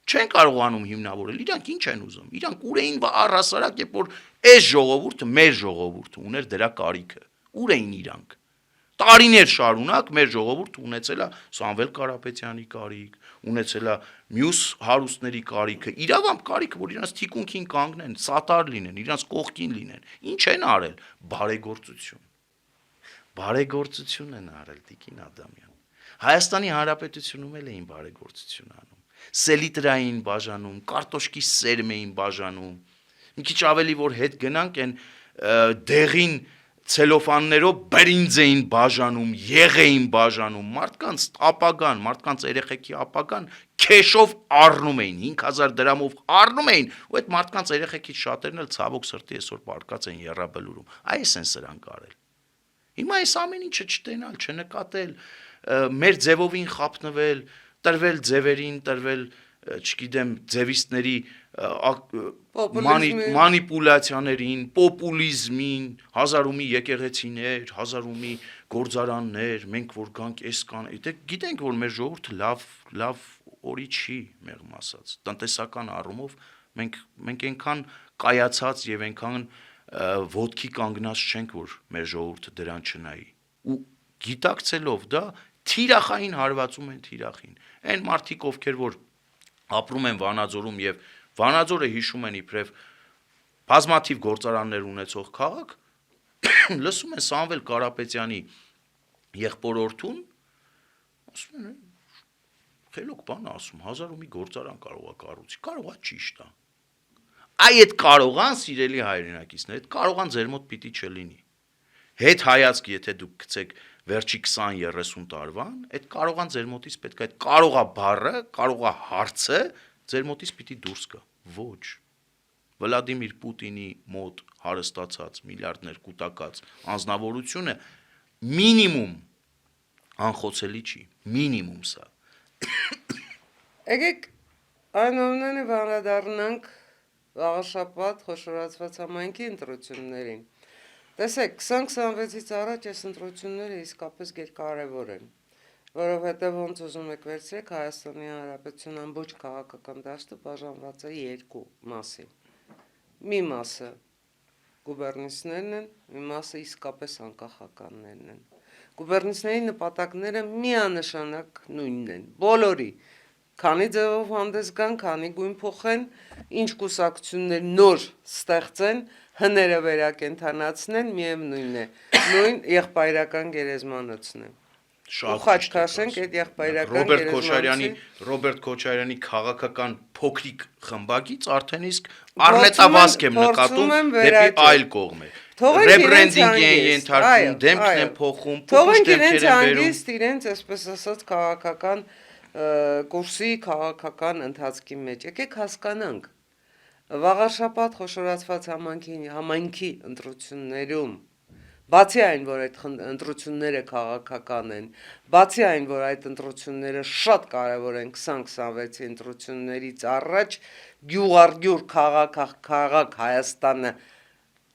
չեն կարողանում հիմնավորել, իրանք ինչ են ուզում, իրանք ուր էին առհասարակ, երբ որ այս ժողովուրդը, մեր ժողովուրդը ուներ դրա կարիքը, ուր էին իրանք, տարիներ շարունակ մեր ժողովուրդը ունեցել է Սամվել Կարապետյանի կարիք, ունեցել է մյուս հարուստների կարիքը, իրավամբ կարիքը, որ իրանց թիկունքին կանգնեն, սատար լինեն, իրանց կողքին լինեն, ինչ են արել, բարեգործություն են արել Տիկին Ադամյան, Հայաստանի Հանրապետությունում էլ էին բարեգործություն անում, սելիտրային բաժանում, կարտոշկի սերմ էին բաժանում, մի քիչ ավելի որ հետ գնանք են դեղին ցելոֆաններով բրինձ էին բաժանում, եղ էին բաժանում, մարդկանց ապագան, մարդկանց երեխեքի ապագան քեշով առնում էին, 5,000 դրամով առնում էին, ու այդ մարդկանց երեխեքից շատերն էլ ցավոք սրտի այսօր պարկած են եռաբլուրում, այս են սրանք արել։ Հիմա այս ամեն ինչը չտենալ, չնկատել, մեր ձևովին խապնվել, տրվել ձևերին, տրվել, չգիտեմ, ձևիստների մանիպուլյացիաներին, պոպուլիզմին, հազարումի եկեղեցիներ, հազարումի գործարաններ, մենք որ գանք էս կան, գիտենք, որ մեր ժողովուրդը լավ օրի չի, մեղմ ասած, տնտեսական առումով մենք այնքան կայացած եւ այնքան ոտքի կանգնած չենք, որ մեր ժողովուրդը դրան չնայի։ Ու գիտակցելով դա թիրախային հարվածում են թիրախին։ Այն մարդիկ, ովքեր որ ապրում են Վանաձորում եւ Վանաձորը հիշում են իբրև բազմաթիվ գործարաններ ունեցող քաղաք, լսում են Սամվել Կարապետյանի եղբորորդուն, ասում են, խելոք բան ասում, 1000 ու մի գործարան կարող է կառուցի, կարող է ճիշտ է։ Այ այդ կարողան սիրելի հայրենակիցներ, այդ կարողան ձեր մոտ պիտի չլինի։ Հետ հայացք, եթե դուք գցեք վերջի 20-30 տարվան, այդ կարողան ձեր մոտից պետք է այդ կարողա բառը, կարողա հարցը ձեր մոտից պիտի դուրս գա։ Ոչ։ Վլադիմիր Պուտինի մոտ հարստացած միլիարդներ կուտակած անձնավորությունը մինիմում անխոցելի չի, մինիմում սա։ Եկեք այնուամենայնիվ վերադառնանք վաղաշաբաթ խոշորացված համայնքի ընտրություններին։ Տեսեք, 2026-ից առաջ այս ընտրությունները իսկապես գերկարևոր են, որովհետև ոնց ուզում եք վերցրեք Հայաստանի Հանրապետության ամբողջ քաղաքական դաշտը բաժանված է երկու մասի։ Մի մասը գուբերնիստներն են, մի մասը իսկապես անկախականներն են։ Գուբերնիստների նպատակները միանշանակ նույնն են, բոլորի, քանի ձևով հանդես գան, քանի գույն փոխեն, ինչ կուսակցություններ նոր ստեղծեն, հները վերակենդանացնեն, միևնույն է, նույն եղբայրական գերեզմանոցն է։ Ու խաչքաշենք այդ եղբայրական գերեզմանոցի Ռոբերտ Քոչարյանի քաղաքական փոքրիկ խմբակից արդեն իսկ առնետավազք եմ նկատում դեպի այլ կողմ է։ Ռեբրենդինգ են ենթարկում, դեմքն են փոխում, թողենք իրենց հանգիստ, իրենց այսպես ասած քաղաքական կուրսի, քաղաքական ընթացքի մեջ։ Եկեք հասկանանք, վաղաշաբաթ խոշորացված համայնքի ընտրություններում, բացի այն, որ այդ ընտրությունները քաղաքական են, բացի այն, որ այդ ընտրությունները շատ կարևոր են 2026-ի ընտրություններից առաջ, գյուղ քաղաք Հայաստանը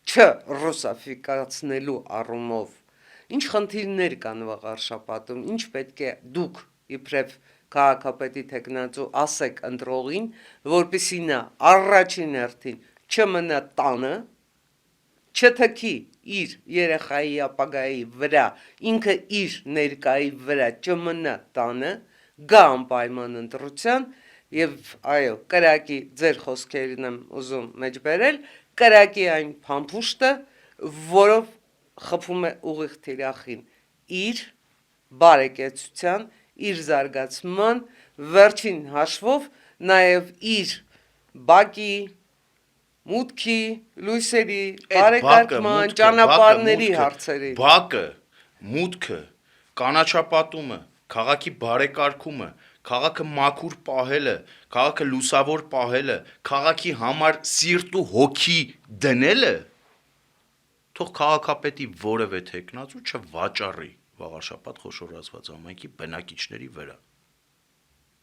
չռուսաֆիկացնելու առումով, ինչ խնդիրներ կան վաղաշաբաթում, ինչ պետք է դուք իբրև քաղաքապետի թեկնածու ասեք ընտրողին, որպեսզի նա առաջին հերթին չմնա տանը, չթքի իր երեխայի ապագայի վրա, ինքը իր ներկայի վրա չմնա տանը, գա անպայման ընտրության եւ այո, կրակի ձեր խոսքերն եմ ուզում մեջ բերել, կրակի այն փամփուշտը, որով խփում է ուղիղ թիրախին իր բարեկեցության, իր զարգացման, վերջին հաշվով նաև իր բակի, մուտքի, լույսերի, բարեկարգման, ճանապարհների հարցերի։ Բակը, մուտքը, կանաչապատումը, քաղաքի բարեկարգումը, քաղաքը մաքուր պահելը, քաղաքը լուսավոր պահելը, քաղաքի համար սիրտ ու հոգի դնելը, թող քաղաքապետի որևէ թեկնածու չվաճառի վաղաշաբաթ խոշորացված համայնքի բնակիչների վրա։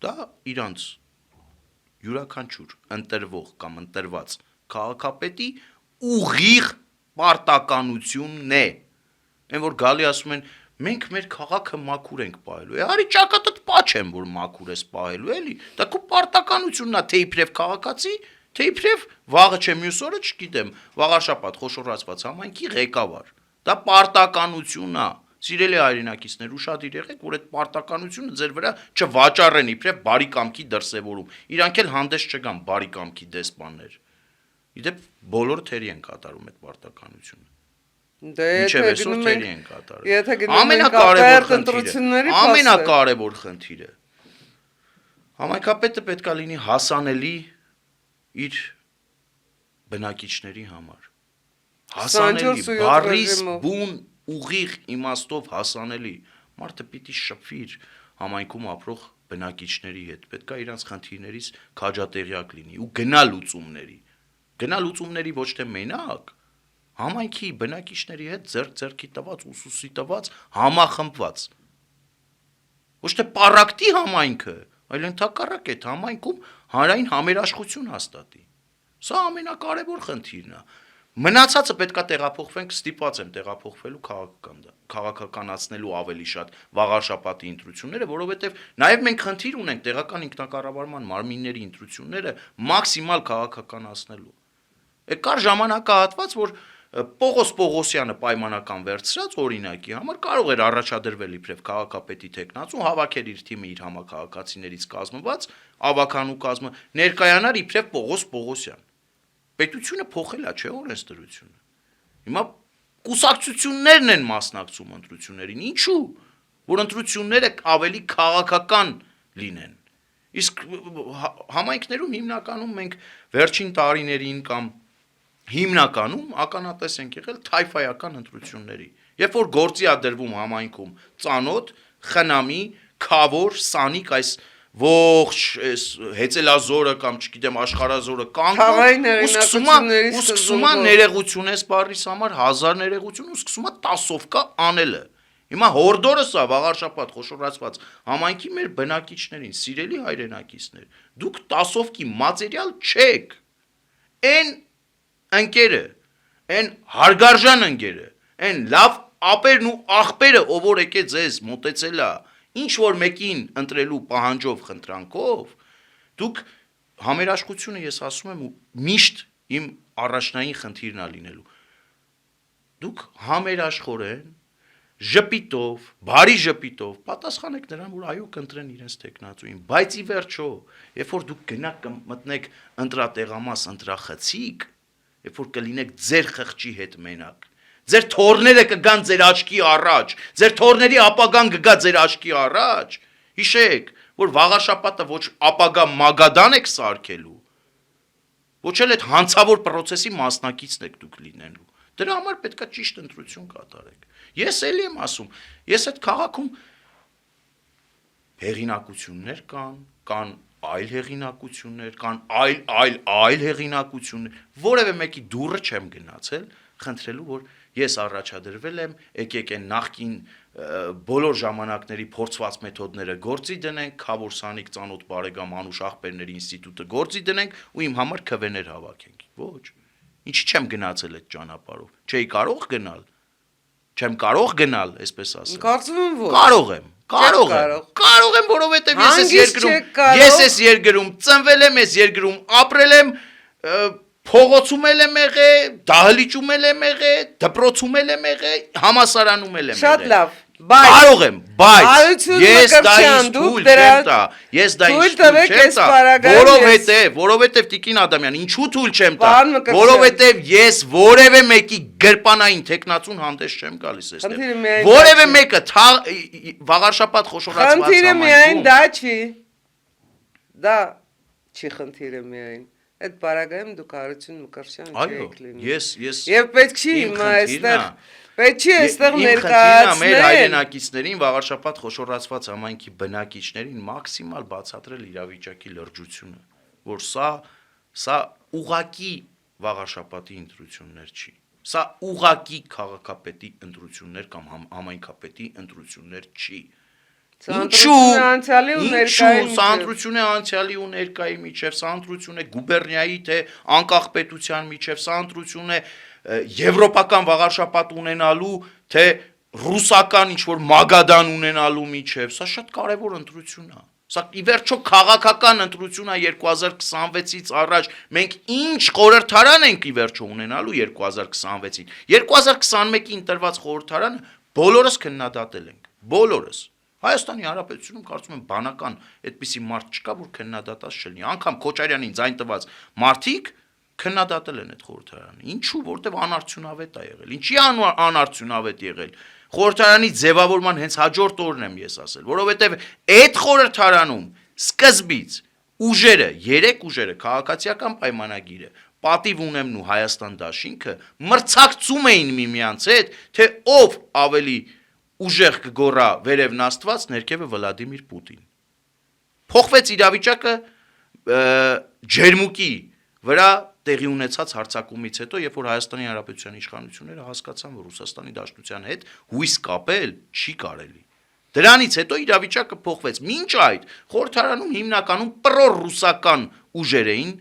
Դա իրանց յուրաքանչյուր ընտրվող կամ ընտրված քաղաքապետի ուղիղ պարտականությունն է։ Այն որ գալի ասում են, մենք մեր քաղաքը մաքուր ենք պահելու։ Արի ճակատդ պաչեմ, որ մաքուր ես պահելու, էլի։ Դա քո պարտականությունն է, թե իբրև քաղաքացի, թե իբրև վաղը չէ մյուս օրը, չգիտեմ, վաղաշաբաթ խոշորացված համայնքի ղեկավար։ Դա պարտականություն է։ Սիրելի հայրենակիցներ, ուշադիր եղեք, որ այդ պարտականությունը ձեր վրա չվաճառեն իբրև բարի կամքի դրսևորում։ Իրանք էլ հանդես չգան բարի կամքի դեսպաններ։ Իդեպ բոլորը թերի են կատարում այդ պարտականությունը։ Ամենակարևոր խնդիրը համայնքապետը պետք է լինի հասանելի իր բնակիչների համար։ Հասանելի, բառիս բուն ուղիղ իմաստով հասանելի, մարդը պիտի շփվի իր համայնքում ապրող բնակիչների հետ, պետք է իրանց խնդիրներից քաջատեղյակ լինի ու գնա լուծումների ոչ թե մենակ, համայնքի բնակիչների հետ ձեռքի տված, ուսուսի տված, համախմբված։ Ոչ թե պառակտի համայնքը, այլ ընդհակառակ այդ համայնքում հանրային համերաշխություն հաստատի։ Սա ամենակարևոր խնդիրն է։ Մնացածը պետքա տեղափոխվենք, ստիպված եմ տեղափոխվելու քաղաքականացնելու ավելի շատ վաղաշաբաթի ընտրությունները, որովհետև նաև մենք խնդիր ունենք տեղական ինքնակառավարման մարմինների ընտրությունները մաքսիմալ քաղաքականացնելու։ Կար ժամանակահատված, որ Պողոս Պողոսյանը պայմանական վերցրած օրինակի համար կարող էր առաջադրվել իբրև քաղաքապետի թեկնածու, հավաքել իր թիմը իր համակարգացիներից կազմված, ավականու կազմը, ներկայանար իբրև Պողոս Պողոսյան։ Պետությունը փոխել է, չէ՞ օրենսդրությունը։ Հիմա կուսակցություններն են մասնակցում ընտրություններին։ Ինչու՞։ Որ ընտրությունները ավելի քաղաքական լինեն։ Իսկ համայնքներում հիմնականում մենք վերջին տարիներին կամ հիմնականում ականատես ենք եղել թայֆայական ընտրությունների։ Երբ որ գործի է դրվում համայնքում ծանոթ, խնամի, քավոր, սանիկ այս ողջ այս հեծելազորը կամ չգիտեմ աշխարազորը կանգնում ու սկսում է ներեգություն էս բառիս համար 1000 ներեգություն ու սկսում է 10-ովկա անելը։ Հիմա հորդորս է վաղարշապատ խոշորացված համայնքի մեր բնակիչներին, սիրելի հայրենակիցներ, դուք 10-ovքի մատերիալ չեք։ Այն ընկերը, այն հարգարժան ընկերը, այն լավ ապերն ու աղբերը, ով որ եկե ձեզ մոտեցել է, ինչ որ մեկին ընտրելու պահանջով խնդրանքով, դուք համերաշխությունը ես ասում եմ ու միշտ իմ առաջնային խնդիրն է լինելու։ Դուք համերաշխորեն ժպիտով, բարի ժպիտով պատասխանեք նրան, որ այո կընտրեն իրենց տեխնացուին, բայց ի վերջո, երբ որ դուք գնաք կմտնեք ընտրատեղամաս ընտրախցիկ, երբ որ կլինեք ձեր խղճի հետ մենակ, ձեր թորները կգան ձեր աչքի առաջ, ձեր թորների ապագան կգա ձեր աչքի առաջ, հիշեք, որ վաղաշապատը ոչ ապագա մագադան եք սարքելու, ոչ էլ այդ հանցավոր պրոցեսի մասնակիցն եք դուք լինելու, դրա համար պետք է ճիշտ ընտրություն կատարեք։ Ես էլի եմ ասում, ես այդ քաղաքում հեղինակություններ կան այլ հեղինակություններ, կան այլ հեղինակություններ, որևէ մեկի դուռը չեմ գնացել, խնդրելու, որ ես առաջադրվել եմ, եկեք այն նախկին բոլոր ժամանակների փորձված մեթոդները գործի դնենք, Քավոր Սանիկ ծանոթ բարեկամ Անուշ աղբերների ինստիտուտը գործի դնենք ու իմ համար քվեներ հավաքենք։ Ոչ։ Ինչի չեմ գնացել այդ ճանապարհով։ Չէի կարող գնալ։ Չեմ կարող գնալ, այսպես ասեմ։ Կարծում եմ ոչ։ Կարող եմ, որովհետև ես այս երկրում ծնվել եմ, այս երկրում ապրել եմ, փողոցում եմ եղել, դահլիճում եմ եղել, դպրոցում եմ եղել, համասարանում եմ եղել։ Շատ լավ, կարող եմ, բայց ես դա ինձ թույլ չեմ տա, որովհետև Տիկին Ադամյան, ինչու թույլ չեմ տա, որովհետև ես որևէ մեկի գրպանային տեխնացուն հանդես չեմ գալիս այստեղ, որևէ մեկը վաղարշապատ խոշորացված խնդիրը միայն դա չի, դա չի խնդիրը միայն, այդ պարագայում դուք Հարություն Մկրտչյան չեք լինում, և պետք չի հիմա այստեղ, պետք չի այստեղ ներկայացնել։ Մեր հայրենակիցներին, վաղարշապատ խոշորացված համայնքի բնակիչներին մաքսիմալ բացատրել իրավիճակի լրջությունը, որ սա ուղղակի վաղարշապատի ընտրություններ չի, սա ուղղակի քաղաքապետի ընտրություններ կամ համայնքապետի ընտրություններ չի։ Ինչու, սա ընտրություն է անցյալի ու ներկայի միջև, սա ընտրություն է գուբերնիայի թե անկախ պետության միջև, սա ընտրություն է եվրոպական վաղարշապատ ունենալու թե ռուսական ինչ-որ մագադան ունենալու միջև, սա շատ կարևոր ընտրություն է, սա ի վերջո քաղաքական ընտրություն է 2026-ից առաջ, մենք ինչ խորհրդարան ենք ի վերջո ունենալու 2026-ին, 2021-ին ընտրված խորհրդարանը բոլորս քննադատել ենք, բոլորս, Հայաստանի Հանրապետությունում կարծում եմ բանական այդպիսի մարդ չկա, որ քննադատած չլինի, անգամ Քոչարյանին ձայն տված մարդիկ քննադատել են այդ խորհրդարանը, ինչու, որտեվ անարդյունավետ է եղել, ինչի անարդյունավետ եղել, խորհրդարանի ձևավորման հենց հաջորդ օրն եմ ես ասել, որովհետև այդ խորհրդարանում սկզբից ուժերը, 3 ուժերը, քաղաքացիական պայմանագիրը, Պատիվ ունեմն ու Հայաստան դաշինքը մրցակցում էին միմյանց հետ, թե ով ավելի ուժեղ կգոռա վերևն Աստված, ներքևը Վլադիմիր Պուտին։ Փոխվեց իրավիճակը ջերմուկի վրա տեղի ունեցած հարձակումից հետո, երբ որ Հայաստանի Հանրապետության իշխանությունները հասկացան, որ Ռուսաստանի Դաշնության հետ հույս կապել չի կարելի։ Դրանից հետո իրավիճակը փոխվեց։ Մինչ այդ խորհրդարանում հիմնականում պրոռուսական ուժեր էին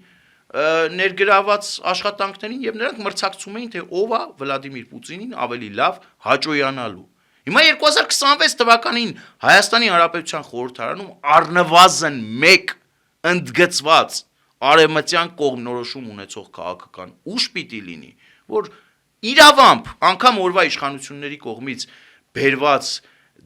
ներգրաված աշխատանքներին եւ նրանք մրցակցում էին, թե ով է Վլադիմիր Պուտինին ավելի լավ հաճոյանալու։ Հիմա 2026 թվականին Հայաստանի Հանրապետության խորհրդարանում առնվազն 1 ընդգծված արևմտյան կողմնորոշում ունեցող քաղաքական ուժ պիտի լինի, որ իրավամբ անգամ օրվա իշխանությունների կողմից բերված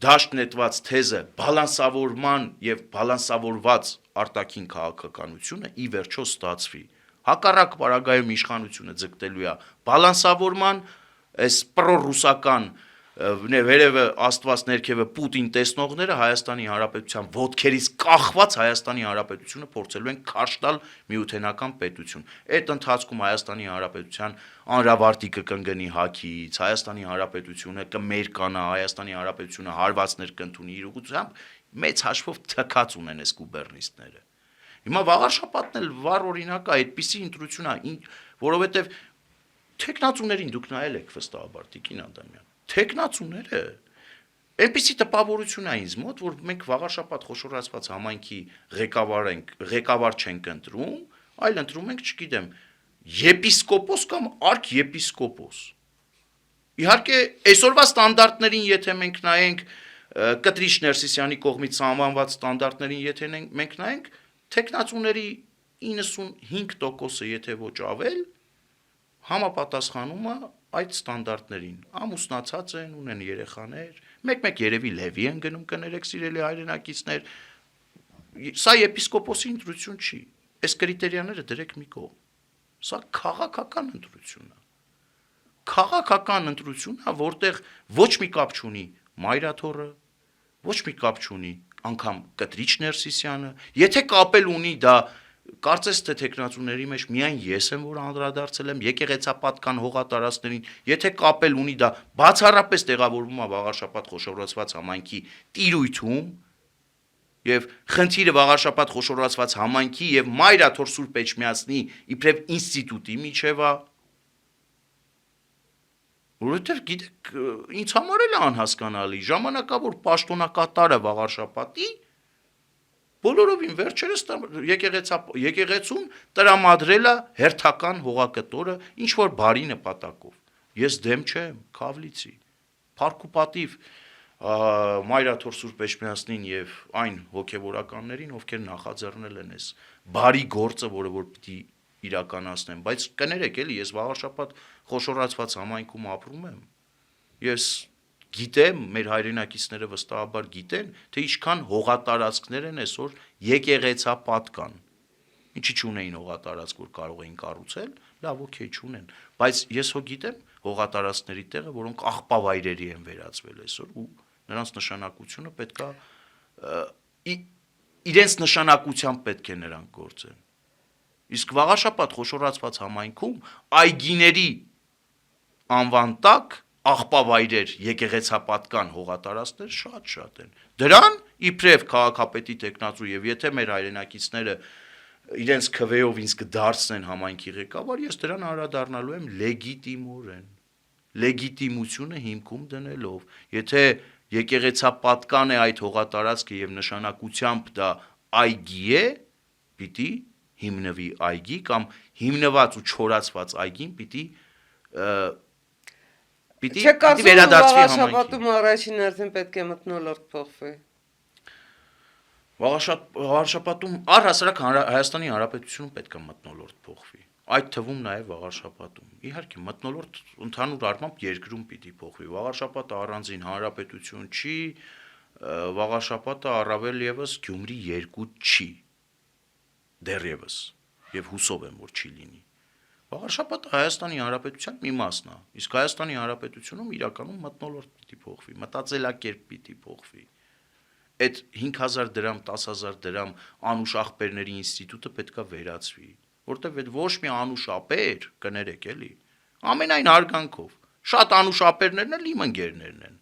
դաշտ նետված թեզը բալանսավորման եւ բալանսավորված արտաքին քաղաքականությունը ի վերջո ստացվի։ Հակառակ պարագայում իշխանությունը ձգտելու է բալանսավորման, այս պրոռուսական վերևը Աստված ներքևը Պուտին տեսնողները Հայաստանի Հանրապետության ոտքերից կախված Հայաստանի Հանրապետությունը փորձելու են քարշ տալ միութենական պետություն։ Այդ ընթացքում Հայաստանի Հանրապետության անրավարտիկը կընկնի հակից, Հայաստանի Հանրապետությունը կմերկանա, Հայաստանի Հանրապետությունը հարվածներ կընդունի իր ուղղությամբ, մեծ հաշվով թքած ունեն այս գուբերնիստները։ Հիմա վաղարշապատն էլ վառ օրինակ է, այդպիսի ընտրություն է, որովհետև թեկնածուներին դուք նայել եք վստահաբար Տիկին Ադամյան։ Թեկնածուները այնպիսի տպավորություն է ինձ մոտ, որ մենք վաղարշապատ խոշորացված համայնքի ղեկավար չենք ընտրում, այլ ընտրում ենք, չգիտեմ, եպիսկոպոս կամ արքեպիսկոպոս։ Իհարկե, այսօրվա ստանդարտներին, եթե մենք նայենք Կտրիչ Ներսիսյանի կողմից անվանված ստանդարտներին, եթե մենք նայենք, թեկնածուների 95%-ը, եթե ոչ ավել, համապատասխանում է այդ ստանդարտներին, ամուսնացած են, ունեն երեխաներ, մեկ-մեկ երևի Լևի են գնում, կներեք սիրելի հայրենակիցներ, սա եպիսկոպոսի ընտրություն չի, այս կրիտերիաները դրեք մի կողմ, սա քաղաքական ընտրություն է, որտեղ ոչ մի կապ չունի Մայրաթորը, ոչ մի կապ չունի անգամ Կտրիչ Ներսիսյանը, եթե կապել ունի դա կարծես թե թեկնածուների մեջ միայն ես եմ, որ անդրադարձել եմ եկեղեցապատկան հողատարածքներին, եթե կապել ունի դա բացառապես տեղավորվում է վաղարշապատ խոշորացված համայնքի տիրույթում, եւ խնդիրը վաղարշապատ խոշորացված համայնքի եւ Մայրաթոր Սուրբ Էջմիածնի իբրև ինստիտուտի միջև է, որովհետեւ գիտեք, ինձ համար էլ անհասկանալի, ժամանակավոր պաշտոնակատարը վաղարշապատի բոլորովին վերջերս եկեղեցուն տրամադրել է հերթական հողակտորը ինչ որ բարի նպատակով։ Ես դեմ չեմ, քավլիցի, փառք ու պատիվ Մայրաթոր Սուրբ Էջմիածնին եւ այն հոգեվորականներին, ովքեր նախաձեռնել են այս բարի գործը, որը որ պիտի իրականացնեն, բայց կներեք էլի, ես վաղարշապատ խոշորացված համայնքում ապրում եմ։ Ես գիտեմ, մեր հայրենակիցները վստահաբար գիտեն, թե ինչքան հողատարածքներ են այսօր եկեղեցապատկան։ Ինչի չունեին հողատարածք, որ կարող էին կառուցել, լավ, օքեյ, չունեն, բայց ես հո գիտեմ հողատարածքների տեղը, որոնք աղբավայրերի են վերածվել այսօր ու նրանց նշանակությունը պետքա իրենց նշանակությամբ պետք է նրանք գործեն։ Իսկ վաղարշապատ խոշորացված համայնքում այգիների անվան տակ աղբավայրեր, եկեղեցապատկան հողատարածքներ շատ են։ Դրան իբրև քաղաքապետի տեխնացու եւ եթե մեր հայրենակիցները իրենց քվեով ինձ կդարձնեն համայնքի ղեկավար, ես դրան անդրադառնալու եմ լեգիտիմորեն։ Լեգիտիմությունը հիմքում դնելով, եթե եկեղեցապատկան է այդ հողատարածքը եւ նշանակությամբ դա այգի է, պիտի հիմնվի այգի կամ հիմնված ու չորացված այգին պիտի վերադարձվի համայնքի։ Վաղարշապատում առաջին հերթին պետք է մթնոլորտ փոխվի։ Վաղարշապատում առհասարակ Հայաստանի Հանրապետությունում պետք է մթնոլորտ փոխվի։ Այդ թվում նաև Վաղարշապատում։ Իհարկե մթնոլորտ ընդհանուր առմամբ երկրում պիտի փոխվի։ Վաղարշապատը առանձին հանրապետություն չի, Վաղարշապատը առավել եւս Գյումրի 2 չի։ Դեռևս եւ հուսով եմ, որ չի լինի։ Վաղարշապատը Հայաստանի Հանրապետության մի մասն է, իսկ Հայաստանի Հանրապետությունում իրականում մթնոլորտ պիտի փոխվի, մտածելակերպ պիտի փոխվի։ Այդ 5000 դրամ, 10000 դրամ անուշ ախպերների ինստիտուտը պետքա վերացվի, որտեվ այդ ոչ մի անուշ ապեր, կներեք էլի, ամենայն հարգանքով, շատ անուշ ապերներն էլ իմ ընկերներն են։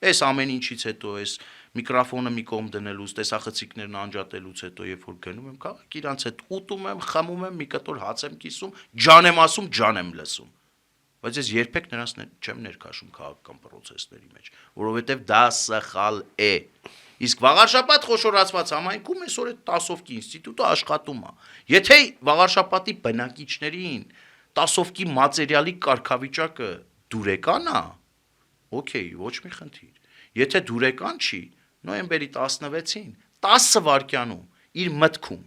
Այս ամեն ինչից հետո, այս միկրոֆոնը մի կողմ դնելուց, տեսախցիկներն անջատելուց հետո, երբ որ գնում եմ քաղաք, իրանց հետ ուտում եմ, խմում եմ, մի կտոր հաց եմ կիսում, ջան եմ ասում, ջան եմ լսում։ Բայց ես երբեք նրանց չեմ ներքաշում քաղաքական process-ների մեջ, որովհետև դա սխալ է։ Իսկ Վաղարշապատ խոշորացված համայնքում այսօր այդ Տասովկի ինստիտուտը աշխատում է։ Եթե Վաղարշապատի բնակիչներին Տասովկի մատերիալի կարգավիճակը դուրեկան է, օքեյ, ոչ մի խնդիր։ Եթե դուրեկան չի, նոյեմբերի 16-ին 10 վայրկյանում իր մտքում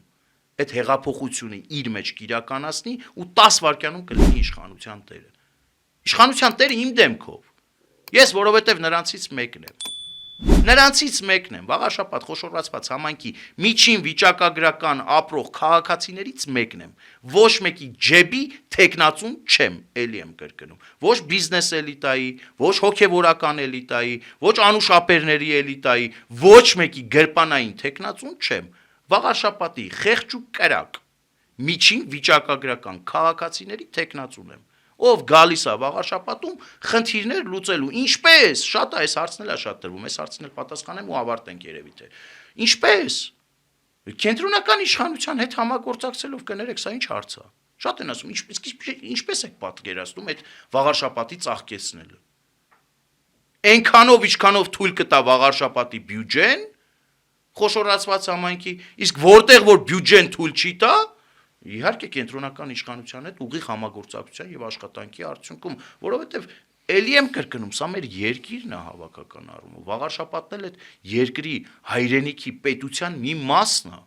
այդ հեղափոխությունը իր մեջ կիրականացնի ու 10 վայրկյանում կլինի իշխանության տերը։ Իշխանության տերը իմ դեմքով։ Ես որովհետև նրանցից մեկն եմ։ Նրանցից մեկն եմ, վաղաշաբաթ խոշորացված համայնքի միջին վիճակագրական ապրող քաղաքացիներից մեկն եմ։ Ոչ մեկի ջեբի տեխնացուն չեմ, էլի եմ կրկնում։ Ոչ բիզնես էլիտայի, ոչ հոգևորական էլիտայի, ոչ անուշապերների էլիտայի, ոչ մեկի գրպանային տեխնացուն չեմ։ Վաղաշաբաթի խեղճ ու կրակ միջին վիճակագրական քաղաքացիների տեխնացուն եմ։ Ով գալիս է վաղաշաբաթում խնդիրներ լուծելու։ Ինչպես։ Շատ է, այս հարցն էլ է շատ դրվում, այս հարցն էլ պատասխանեմ ու ավարտենք երևի թե։ Ինչպես։ Կենտրոնական իշխանության հետ համագործակցելով կներեք, սա ինչ հարց է։ Շատ են ասում, ինչպես եք պատկերացնում այդ վաղաշաբաթի ծաղկեցնելը։ Այնքանով ինչքանով թույլ կտա վաղաշաբաթի բյուջեն, խոշորացված համայնքի, իսկ որտեղ որ բյուջեն թույլ չի տա, իհարկե կենտրոնական իշխանության հետ ուղիղ համագործակցության եւ աշխատանքի արդյունքում, որովհետեւ էլի եմ կրկնում, սա մեր երկիրն է հավաքական առումով, վաղաշաբաթն էլ այդ երկրի հայրենիքի պետության մի մասն է։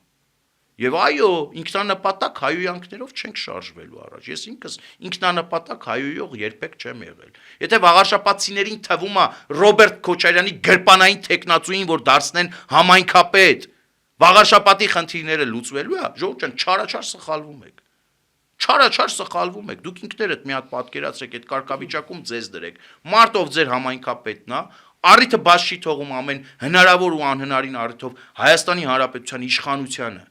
Եվ այո, ինքնանպատակ հայոյանքներով չենք շարժվելու առաջ։ Ես ինքս ինքնանպատակ հայոյող երբեք չեմ եղել։ Եթե վաղաշաբաթցիներին թվում է Ռոբերտ Քոչարյանի գրպանային տեխնացուին, որ դարձնեն համայնքապետ, վաղաշաբաթի խնդիրները լուծվելու է, ժողովուրդ ջան, չարաչար սխալվում եք։ Չարաչար սխալվում եք։ Դուք ինքներդ մի հատ պատկերացրեք, այդ կարգավիճակում ձեզ դրեք։ Մարտով ձեր համայնքապետն է, առիթը բաց չի թողում ամեն հնարավոր ու անհնարին առիթով Հայաստանի Հանրապետության իշխանությանը։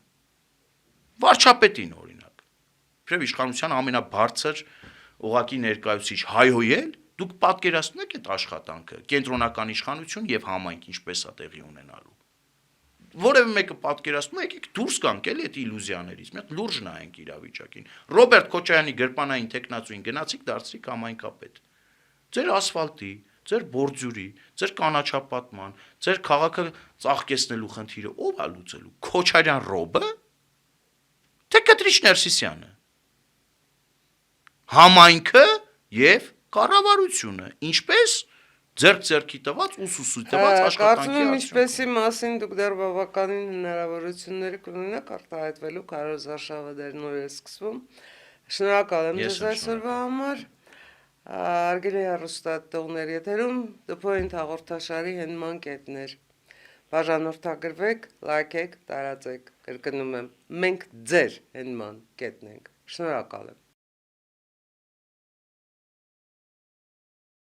Վարչապետին օրինակ։ Իբրև իշխանության ամենաբարձր օղակի ներկայացուցիչ հայհոյել, դուք պատկերացնում եք այդ աշխատանքը, կենտրոնական իշխանություն եւ համայնք ինչպես է տեղի ունենալու։ Որևէ մեկը պատկերացնում է, եկեք դուրս գանք էլի այդ իլյուզիաներից, մի հատ լուրջ նայենք իրավիճակին։ Ռոբերտ Քոչարյանի գրպանային տեխնացուին գնացիք դարձրիք համայնքապետ։ Ձեր ասֆալտի, ձեր բորդյուրի, ձեր կանաչապատման, ձեր քաղաքը ծաղկեցնելու խնդիրը ով է լուծելու։ Քոչարյան Ռոբը, թե Կտրիչ Ներսիսյանը։ Համայնքը եւ կառավարությունը, ինչպես ձեռքի տված ուսուսի տված աշխատանքի Կարծում եմ, ինչպեսի մասին դուք դեռ բավականին հնարավորություններ կունենաք արտահայտվելու Կարոզ Արշավը դեռ նոր է սկսվում։ Շնորհակալ եմ ձեզ այսօրվա համար։ Արգելի հեռուստատողներ, եթերում The Point հաղորդաշարի հենման կետներ։ Բաժանորդագրվեք, լայքեք, տարածեք, կրկնում եմ, մենք ձեր հենման կետն ենք։ Շնորհակալ եմ։